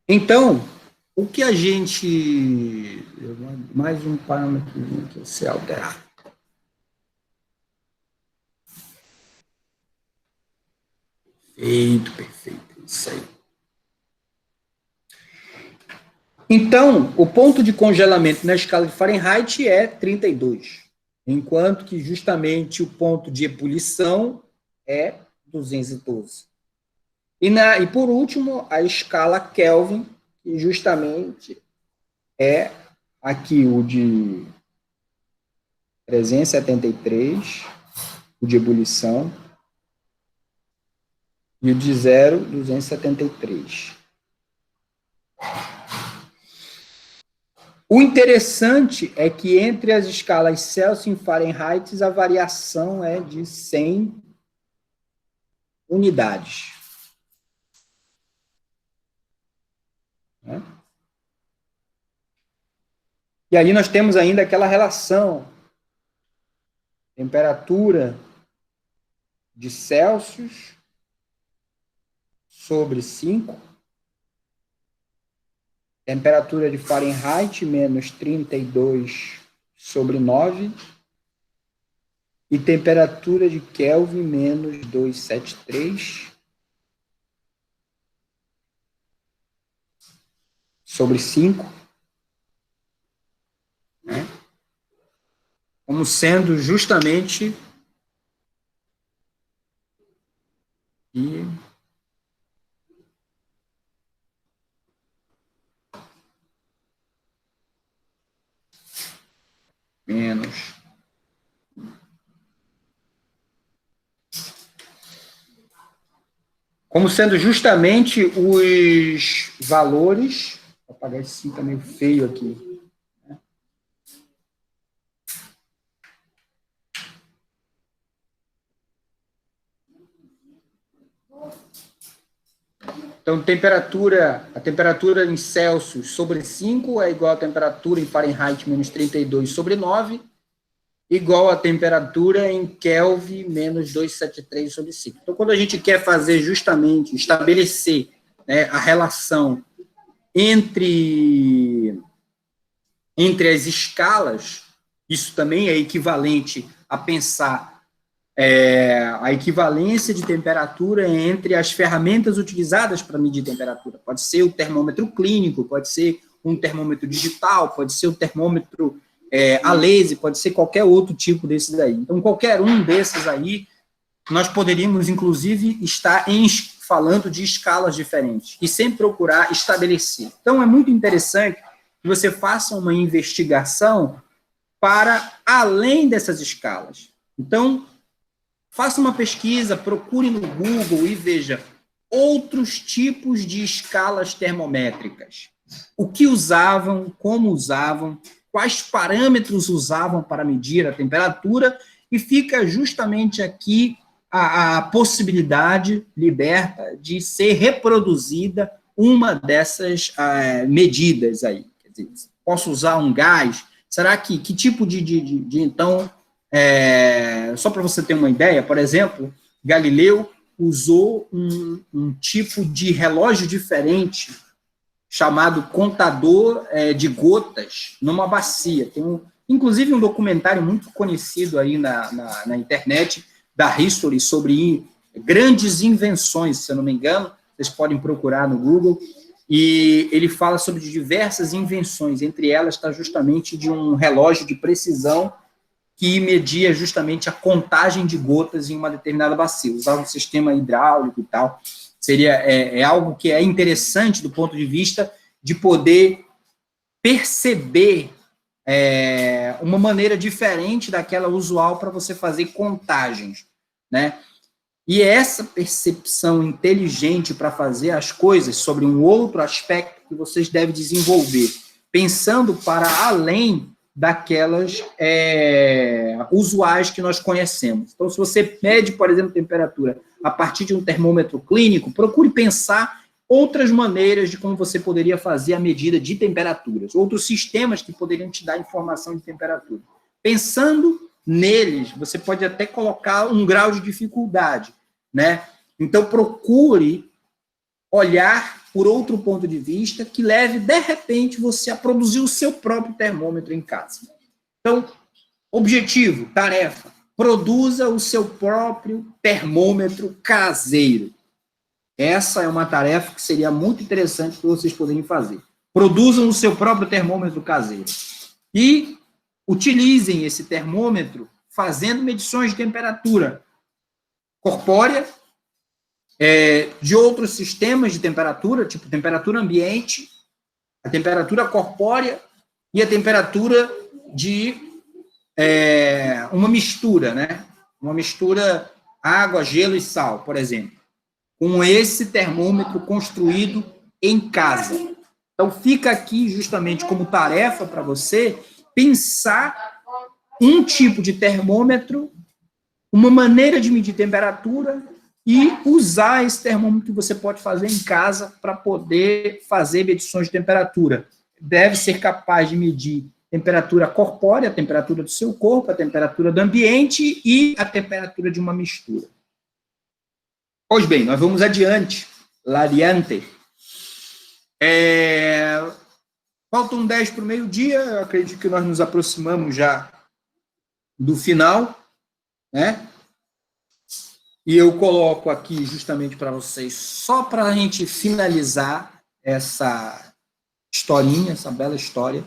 A: Então, o que a gente... mais um parâmetro aqui, se alterar. Perfeito, isso aí. Então, o ponto de congelamento na escala de Fahrenheit é 32, enquanto que justamente o ponto de ebulição é 212. E por último, a escala Kelvin, que justamente é aqui o de 373, o de ebulição, e o de 0, 273. O interessante é que entre as escalas Celsius e Fahrenheit, a variação é de 100 unidades. E aí nós temos ainda aquela relação temperatura de Celsius sobre 5, temperatura de Fahrenheit menos 32 sobre 9, e temperatura de Kelvin menos 273 sobre 5, né? Como sendo justamente e menos como sendo justamente os valores. Vou apagar esse 5, tá meio feio aqui. Então, a temperatura em Celsius sobre 5 é igual à temperatura em Fahrenheit menos 32 sobre 9, igual à temperatura em Kelvin menos 273 sobre 5. Então, quando a gente quer fazer justamente, estabelecer, né, a relação entre as escalas, isso também é equivalente a pensar a equivalência de temperatura entre as ferramentas utilizadas para medir temperatura. Pode ser o termômetro clínico, pode ser um termômetro digital, pode ser o termômetro a laser, pode ser qualquer outro tipo desses aí. Então, qualquer um desses aí, nós poderíamos, inclusive, estar falando de escalas diferentes e sempre procurar estabelecer. Então, é muito interessante que você faça uma investigação para além dessas escalas. Então, faça uma pesquisa, procure no Google e veja outros tipos de escalas termométricas. O que usavam, como usavam, quais parâmetros usavam para medir a temperatura, e fica justamente aqui a possibilidade liberta de ser reproduzida uma dessas medidas aí. Quer dizer, posso usar um gás? Será que tipo de então... só para você ter uma ideia, por exemplo, Galileu usou um tipo de relógio diferente, chamado contador de gotas, numa bacia. Tem inclusive um documentário muito conhecido aí na internet, da History, sobre grandes invenções, se eu não me engano, vocês podem procurar no Google, e ele fala sobre diversas invenções, entre elas está justamente de um relógio de precisão que media justamente a contagem de gotas em uma determinada bacia, usava um sistema hidráulico e tal. Seria algo que é interessante do ponto de vista de poder perceber uma maneira diferente daquela usual para você fazer contagens, né? E essa percepção inteligente para fazer as coisas sobre um outro aspecto que vocês devem desenvolver, pensando para além daquelas usuais que nós conhecemos. Então, se você mede, por exemplo, temperatura a partir de um termômetro clínico, procure pensar outras maneiras de como você poderia fazer a medida de temperaturas, outros sistemas que poderiam te dar informação de temperatura. Pensando neles, você pode até colocar um grau de dificuldade, né? Então, procure olhar por outro ponto de vista que leve, de repente, você a produzir o seu próprio termômetro em casa. Então, objetivo, tarefa, produza o seu próprio termômetro caseiro. Essa é uma tarefa que seria muito interessante para vocês poderem fazer. Produzam o seu próprio termômetro caseiro. E utilizem esse termômetro fazendo medições de temperatura corpórea, de outros sistemas de temperatura, tipo temperatura ambiente, a temperatura corpórea e a temperatura de uma mistura, né? Uma mistura água, gelo e sal, por exemplo. Com esse termômetro construído em casa. Então, fica aqui justamente como tarefa para você pensar um tipo de termômetro, uma maneira de medir temperatura e usar esse termômetro que você pode fazer em casa para poder fazer medições de temperatura. Deve ser capaz de medir temperatura corpórea, a temperatura do seu corpo, a temperatura do ambiente e a temperatura de uma mistura. Pois bem, nós vamos adiante. Adiante. Faltam 10 para o meio-dia, eu acredito que nós nos aproximamos já do final, né? E eu coloco aqui justamente para vocês, só para a gente finalizar essa historinha, essa bela história,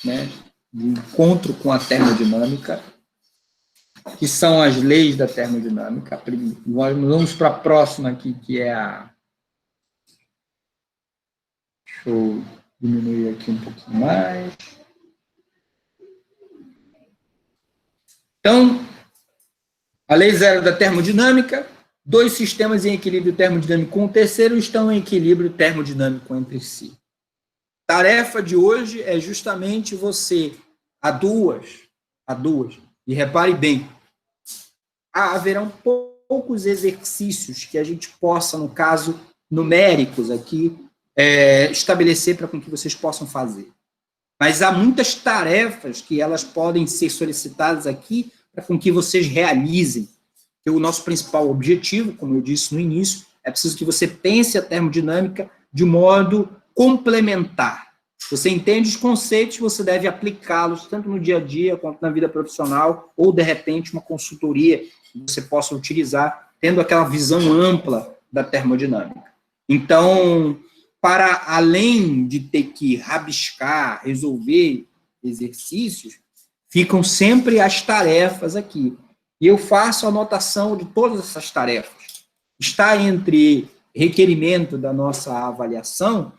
A: né, de encontro com a termodinâmica, que são as leis da termodinâmica. Nós vamos para a próxima aqui, que é a... Deixa eu diminuir aqui um pouquinho mais. Então, a lei zero da termodinâmica, dois sistemas em equilíbrio termodinâmico com o terceiro estão em equilíbrio termodinâmico entre si. Tarefa de hoje é justamente você, a duas, e repare bem, haverão poucos exercícios que a gente possa, no caso, numéricos aqui, estabelecer para que vocês possam fazer. Mas há muitas tarefas que elas podem ser solicitadas aqui para que vocês realizem. E o nosso principal objetivo, como eu disse no início, é preciso que você pense a termodinâmica de modo complementar. Você entende os conceitos, você deve aplicá-los tanto no dia a dia quanto na vida profissional, ou, de repente, uma consultoria que você possa utilizar, tendo aquela visão ampla da termodinâmica. Então, para além de ter que rabiscar, resolver exercícios, ficam sempre as tarefas aqui. E eu faço a anotação de todas essas tarefas. Está entre requerimento da nossa avaliação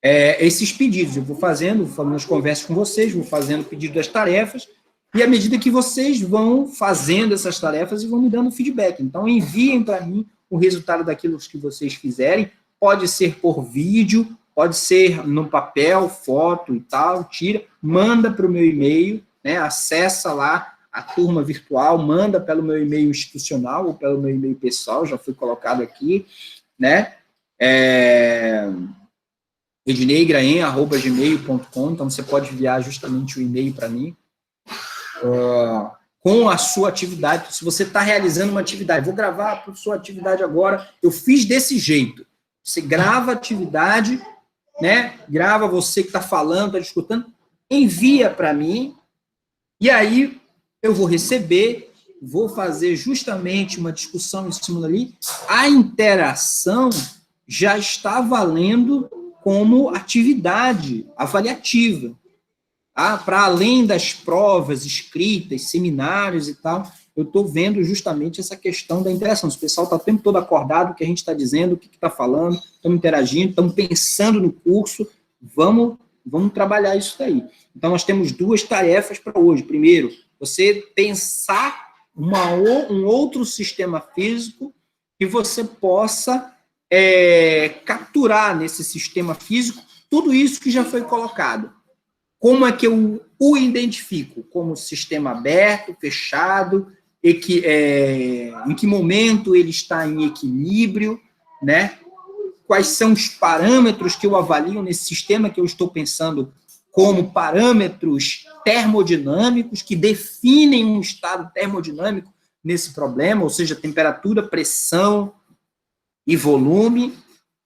A: esses pedidos. Eu vou fazendo as conversas com vocês, vou fazendo o pedido das tarefas, e à medida que vocês vão fazendo essas tarefas e vão me dando feedback. Então, enviem para mim o resultado daquilo que vocês fizerem. Pode ser por vídeo, pode ser no papel, foto e tal, tira, manda para o meu e-mail, né, acessa lá a turma virtual, manda pelo meu e-mail institucional ou pelo meu e-mail pessoal, já foi colocado aqui, né, edneigraem@gmail.com, então você pode enviar justamente o e-mail para mim, com a sua atividade. Se você está realizando uma atividade, vou gravar a sua atividade agora, eu fiz desse jeito. Você grava a atividade, né? Grava você que está falando, está discutindo, envia para mim, e aí eu vou receber, vou fazer justamente uma discussão em cima dali. A interação já está valendo como atividade avaliativa. Tá? Para além das provas escritas, seminários e tal, eu estou vendo justamente essa questão da interação. O pessoal está o tempo todo acordado, o que a gente está dizendo, o que está falando, estamos interagindo, estamos pensando no curso, vamos trabalhar isso daí. Então, nós temos duas tarefas para hoje. Primeiro, você pensar um outro sistema físico que você possa capturar nesse sistema físico tudo isso que já foi colocado. Como é que eu o identifico? Como sistema aberto, fechado, em que momento ele está em equilíbrio, né? Quais são os parâmetros que eu avalio nesse sistema que eu estou pensando como parâmetros termodinâmicos que definem um estado termodinâmico nesse problema, ou seja, temperatura, pressão e volume,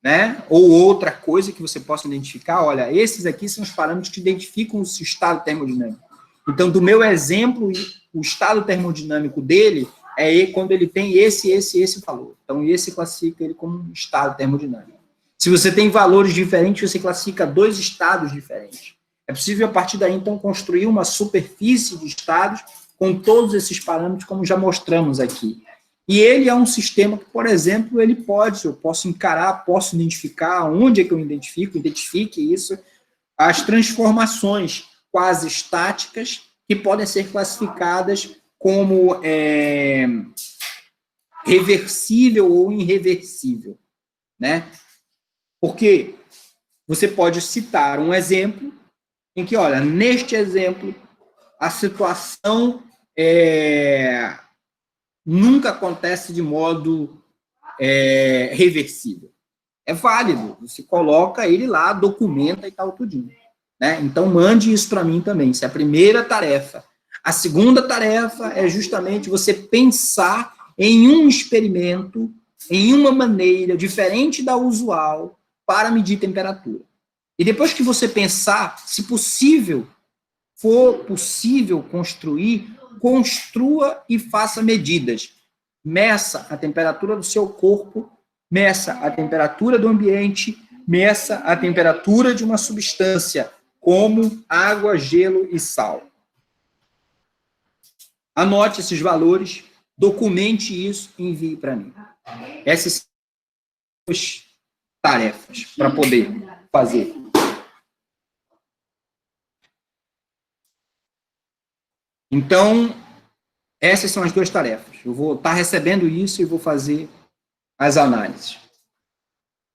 A: né? Ou outra coisa que você possa identificar. Olha, esses aqui são os parâmetros que identificam o estado termodinâmico. Então, do meu exemplo, o estado termodinâmico dele quando ele tem esse valor. Então, esse classifica ele como estado termodinâmico. Se você tem valores diferentes, você classifica 2 estados diferentes. É possível, a partir daí, então, construir uma superfície de estados com todos esses parâmetros, como já mostramos aqui. E ele é um sistema que, por exemplo, eu posso encarar, posso identificar, onde é que eu identifique isso, as transformações quase estáticas que podem ser classificadas como reversível ou irreversível, né? Porque você pode citar um exemplo em que, olha, neste exemplo, a situação nunca acontece de modo reversível. É válido, você coloca ele lá, documenta e tal, tudinho. Né? Então, mande isso para mim também, isso é a primeira tarefa. A segunda tarefa é justamente você pensar em um experimento, em uma maneira diferente da usual para medir temperatura. E depois que você pensar, se possível, for possível construir, construa e faça medidas. Meça a temperatura do seu corpo, meça a temperatura do ambiente, meça a temperatura de uma substância, como água, gelo e sal. Anote esses valores, documente isso e envie para mim. Essas são as tarefas para poder fazer. Então, essas são as 2 tarefas. Eu vou estar recebendo isso e vou fazer as análises.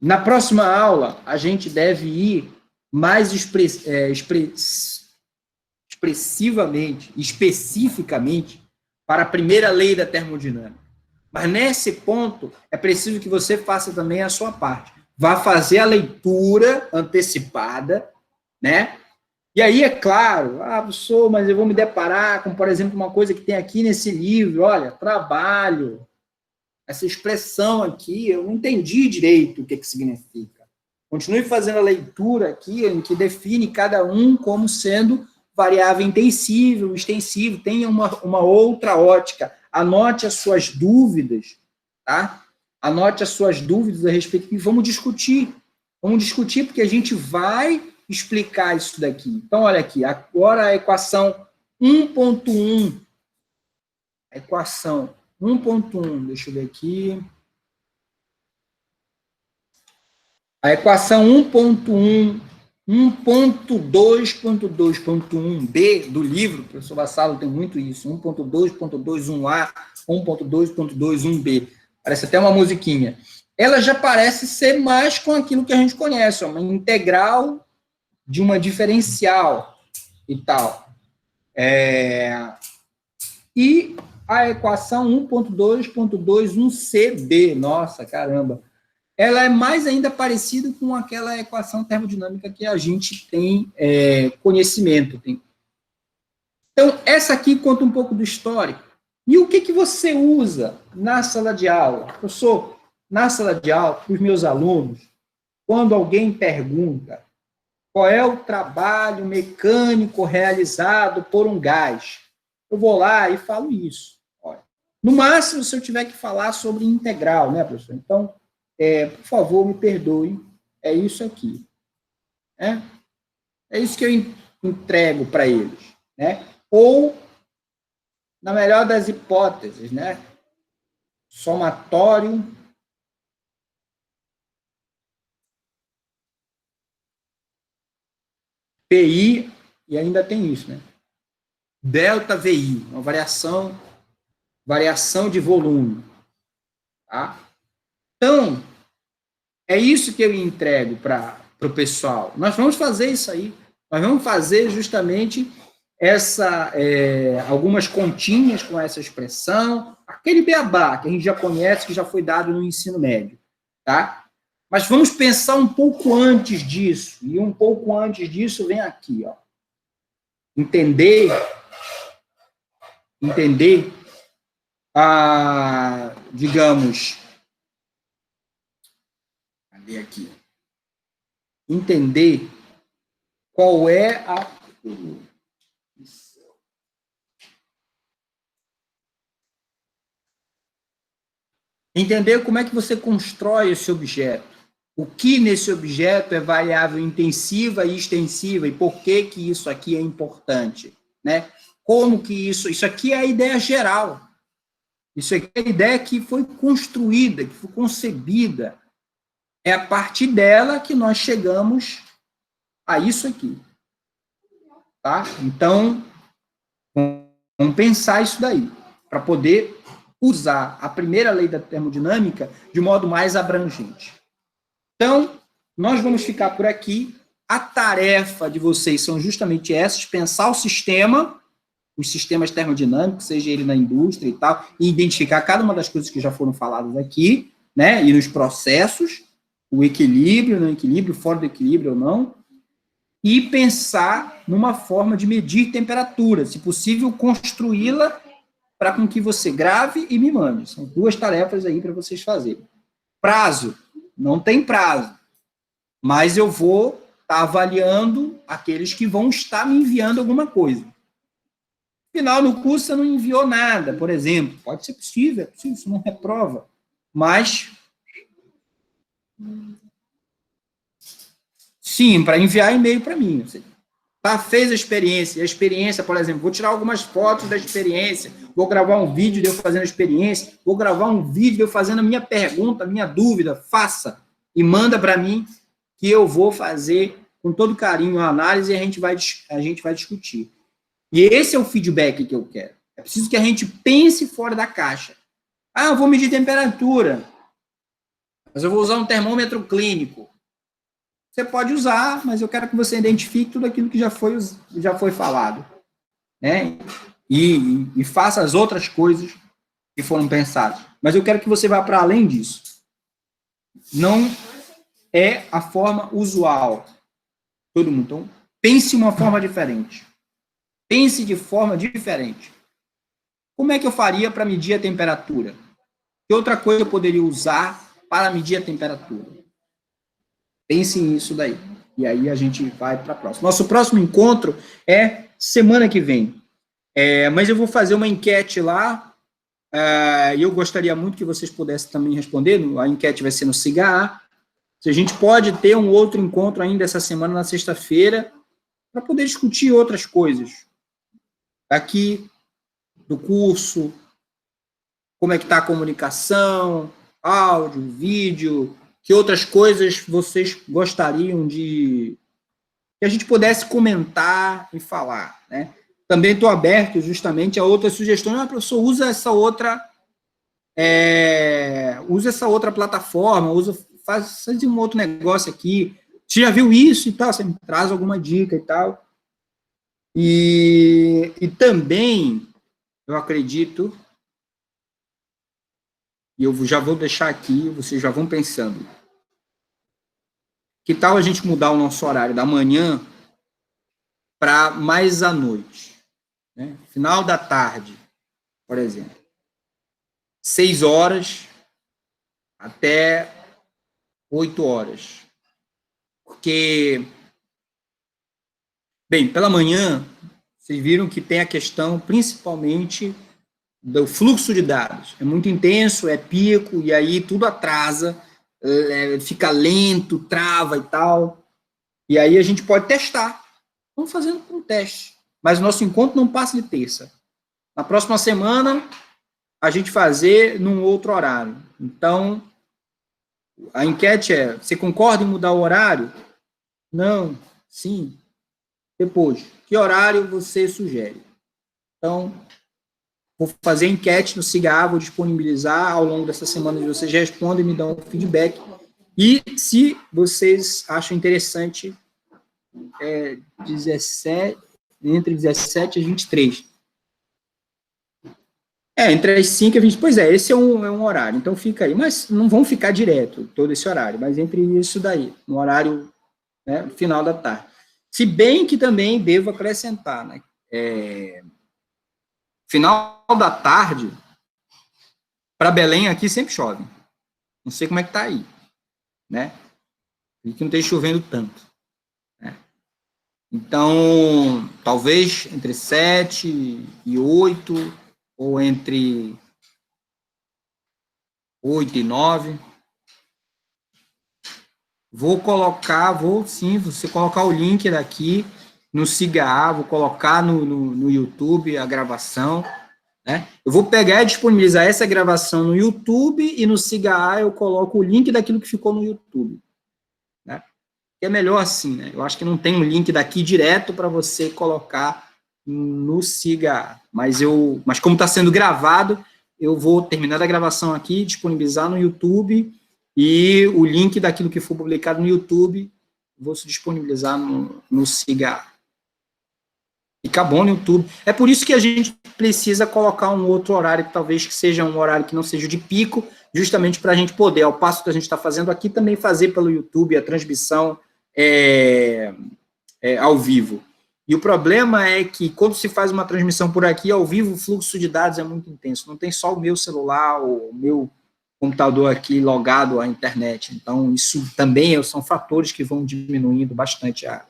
A: Na próxima aula, a gente deve ir mais especificamente, para a primeira lei da termodinâmica. Mas nesse ponto, é preciso que você faça também a sua parte. Vá fazer a leitura antecipada, né? E aí, é claro, professor, mas eu vou me deparar com, por exemplo, uma coisa que tem aqui nesse livro, olha, trabalho, essa expressão aqui, eu não entendi direito o que significa. Continue fazendo a leitura aqui, em que define cada um como sendo variável intensível, extensivo, tenha uma outra ótica. Anote as suas dúvidas, tá? Anote as suas dúvidas a respeito e vamos discutir. Vamos discutir, porque a gente vai explicar isso daqui. Então, olha aqui, agora a equação 1.1, a equação 1.1, deixa eu ver aqui. A equação 1.1, 1.2.2.1b do livro, o professor Vassalo tem muito isso, 1.2.21a, 1.2.21b, parece até uma musiquinha. Ela já parece ser mais com aquilo que a gente conhece, uma integral de uma diferencial e tal. E a equação 1.2.21cb, nossa, caramba, ela é mais ainda parecida com aquela equação termodinâmica que a gente tem conhecimento. Então, essa aqui conta um pouco do histórico. E o que você usa na sala de aula? Professor, na sala de aula, para os meus alunos, quando alguém pergunta qual é o trabalho mecânico realizado por um gás, eu vou lá e falo isso. Olha, no máximo, se eu tiver que falar sobre integral, né, professor? Então, por favor, me perdoe, é isso aqui. É isso que eu entrego para eles. Né? Ou, na melhor das hipóteses, né? Somatório PI, e ainda tem isso, né? Delta VI, uma variação de volume. Tá? Então, é isso que eu entrego para o pessoal. Nós vamos fazer isso aí. Nós vamos fazer justamente algumas continhas com essa expressão, aquele beabá que a gente já conhece, que já foi dado no ensino médio. Tá? Mas vamos pensar um pouco antes disso. E um pouco antes disso vem aqui. Ó. Entender digamos, cadê aqui? Entender qual é a... Entender como é que você constrói esse objeto.
B: o que nesse objeto é variável intensiva e extensiva, e por que que isso aqui é importante, né? Como que isso aqui é a ideia geral, isso aqui é a ideia que foi construída, que foi concebida, é a partir dela que nós chegamos a isso aqui, tá? Então, vamos pensar isso daí, para poder usar a primeira lei da termodinâmica de modo mais abrangente. Então, nós vamos ficar por aqui. A tarefa de vocês são justamente essas, pensar o sistema, os sistemas termodinâmicos, seja ele na indústria e tal, e identificar cada uma das coisas que já foram faladas aqui, né, e nos processos, o equilíbrio, não equilíbrio, fora do equilíbrio ou não, e pensar numa forma de medir temperatura, se possível, construí-la para com que você grave e me mande. São duas tarefas aí para vocês fazerem. Prazo, não tem prazo, mas eu vou estar avaliando aqueles que vão estar me enviando alguma coisa. Final do curso você não enviou nada, por exemplo. Pode ser possível, isso não reprova. Mas, sim, para enviar e-mail para mim. Você fez a experiência, por exemplo, vou tirar algumas fotos da experiência, vou gravar um vídeo de eu fazendo a experiência, vou gravar um vídeo de eu fazendo a minha pergunta, a minha dúvida, faça e manda para mim, que eu vou fazer com todo carinho a análise e a gente vai discutir. E esse é o feedback que eu quero. É preciso que a gente pense fora da caixa. Ah, eu vou medir temperatura, mas eu vou usar um termômetro clínico. Você pode usar, mas eu quero que você identifique tudo aquilo que já foi falado, né? E faça as outras coisas que foram pensadas. Mas eu quero que você vá para além disso. Não é a forma usual. Todo mundo. Então, pense uma forma diferente. Pense de forma diferente. Como é que eu faria para medir a temperatura? Que outra coisa eu poderia usar para medir a temperatura? Pense nisso daí. E aí a gente vai para a próxima. Nosso próximo encontro é semana que vem. Mas eu vou fazer uma enquete lá, e eu gostaria muito que vocês pudessem também responder. A enquete vai ser no SIGA. Se a gente pode ter um outro encontro ainda essa semana, na sexta-feira, para poder discutir outras coisas. Aqui, do curso, como é que está a comunicação, áudio, vídeo, que outras coisas vocês gostariam de que a gente pudesse comentar e falar, né? Também estou aberto justamente a outras sugestões. Ah, professor, usa essa outra plataforma, faz um outro negócio aqui. Você já viu isso e tal? Você me traz alguma dica e tal. E também, eu acredito, e eu já vou deixar aqui, vocês já vão pensando, que tal a gente mudar o nosso horário da manhã para mais à noite? Né? Final da tarde, por exemplo. 6 horas até 8 horas. Porque, bem, pela manhã, vocês viram que tem a questão, principalmente, do fluxo de dados. É muito intenso, é pico, e aí tudo atrasa, fica lento, trava e tal. E aí a gente pode testar. Vamos fazendo um teste. Mas o nosso encontro não passa de terça. Na próxima semana, a gente fazer num outro horário. Então, a enquete é, você concorda em mudar o horário? Não, sim. Depois, que horário você sugere? Então, vou fazer a enquete no SIGA, vou disponibilizar ao longo dessa semana, vocês respondem e me dão feedback. E se vocês acham interessante, entre 17 e 23. Entre as 5 e 20. Pois é, esse é um horário, então fica aí. Mas não vão ficar direto todo esse horário, mas entre isso daí, no horário, né, final da tarde. Se bem que também devo acrescentar, né? Final da tarde, para Belém aqui sempre chove. Não sei como é que tá aí, né? E que não tem chovendo tanto. Né? Então, talvez entre 7 e 8, ou entre 8 e 9. Você colocar o link daqui no Siga A, vou colocar no YouTube a gravação, né? Eu vou pegar e disponibilizar essa gravação no YouTube e no Siga A eu coloco o link daquilo que ficou no YouTube, né? É melhor assim, né? Eu acho que não tem um link daqui direto para você colocar no Siga A, mas como está sendo gravado, eu vou terminar a gravação aqui, disponibilizar no YouTube e o link daquilo que for publicado no YouTube, vou disponibilizar no Siga A. Fica bom no YouTube. É por isso que a gente precisa colocar um outro horário, que talvez que seja um horário que não seja de pico, justamente para a gente poder, ao passo que a gente está fazendo aqui, também fazer pelo YouTube a transmissão ao vivo. E o problema é que, quando se faz uma transmissão por aqui, ao vivo, o fluxo de dados é muito intenso. Não tem só o meu celular, o meu computador aqui logado à internet. Então, isso também são fatores que vão diminuindo bastante a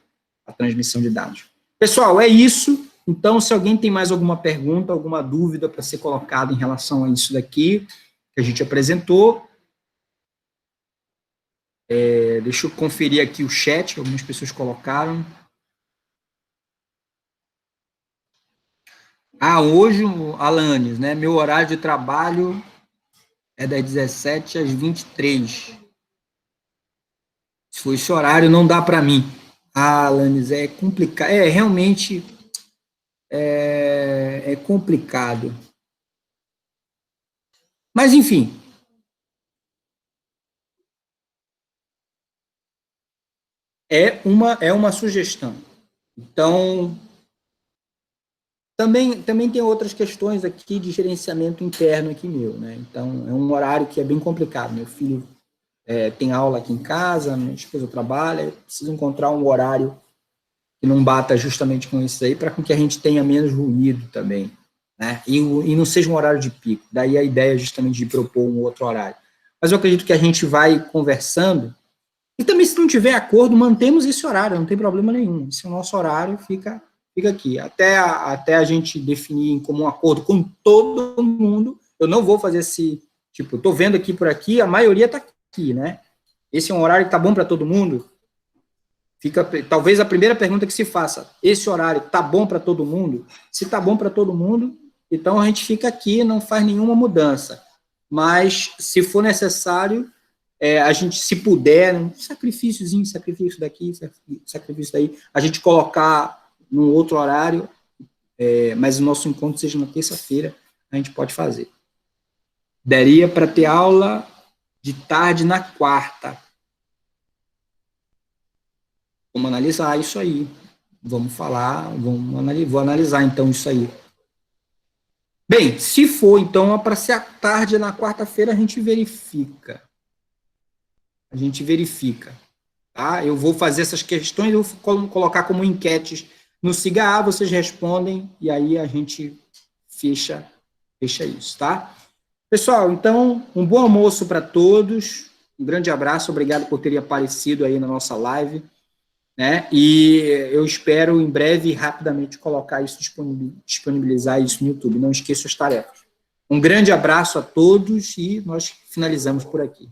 B: transmissão de dados. Pessoal, é isso. Então, se alguém tem mais alguma pergunta, alguma dúvida para ser colocada em relação a isso daqui, que a gente apresentou. Deixa eu conferir aqui o chat, que algumas pessoas colocaram. Hoje, Alanes, né? Meu horário de trabalho é das 17 às 23. Se for esse horário, não dá para mim. Alanes, é complicado. Realmente é complicado. Mas, enfim. É uma sugestão. Então, também tem outras questões aqui de gerenciamento interno aqui meu, né? Então, é um horário que é bem complicado. Meu filho tem aula aqui em casa, minha esposa trabalha, eu preciso encontrar um horário que não bata justamente com isso aí, para que a gente tenha menos ruído também, né? E não seja um horário de pico. Daí a ideia justamente de propor um outro horário. Mas eu acredito que a gente vai conversando, e também, se não tiver acordo, mantemos esse horário, não tem problema nenhum. Esse é o nosso horário, fica aqui. Até a gente definir em comum acordo com todo mundo, eu não vou fazer esse, tipo, estou vendo aqui por aqui, a maioria está aqui, né? Esse é um horário que está bom para todo mundo? Talvez a primeira pergunta que se faça, esse horário está bom para todo mundo? Se está bom para todo mundo, então a gente fica aqui, não faz nenhuma mudança. Mas, se for necessário, a gente, se puder, um sacrifício daqui, sacrifício daí, a gente colocar num outro horário, mas o nosso encontro seja na terça-feira, a gente pode fazer. Daria para ter aula de tarde na quarta. Vamos analisar isso aí. Vou analisar então isso aí. Bem, se for então para ser à tarde na quarta-feira, a gente verifica. Tá? Eu vou fazer essas questões, eu vou colocar como enquetes no Siga A, vocês respondem, e aí a gente fecha isso, tá? Pessoal, então, um bom almoço para todos, um grande abraço, obrigado por terem aparecido aí na nossa live, né? E eu espero em breve, rapidamente, colocar isso, disponibilizar isso no YouTube, não esqueça as tarefas. Um grande abraço a todos e nós finalizamos por aqui.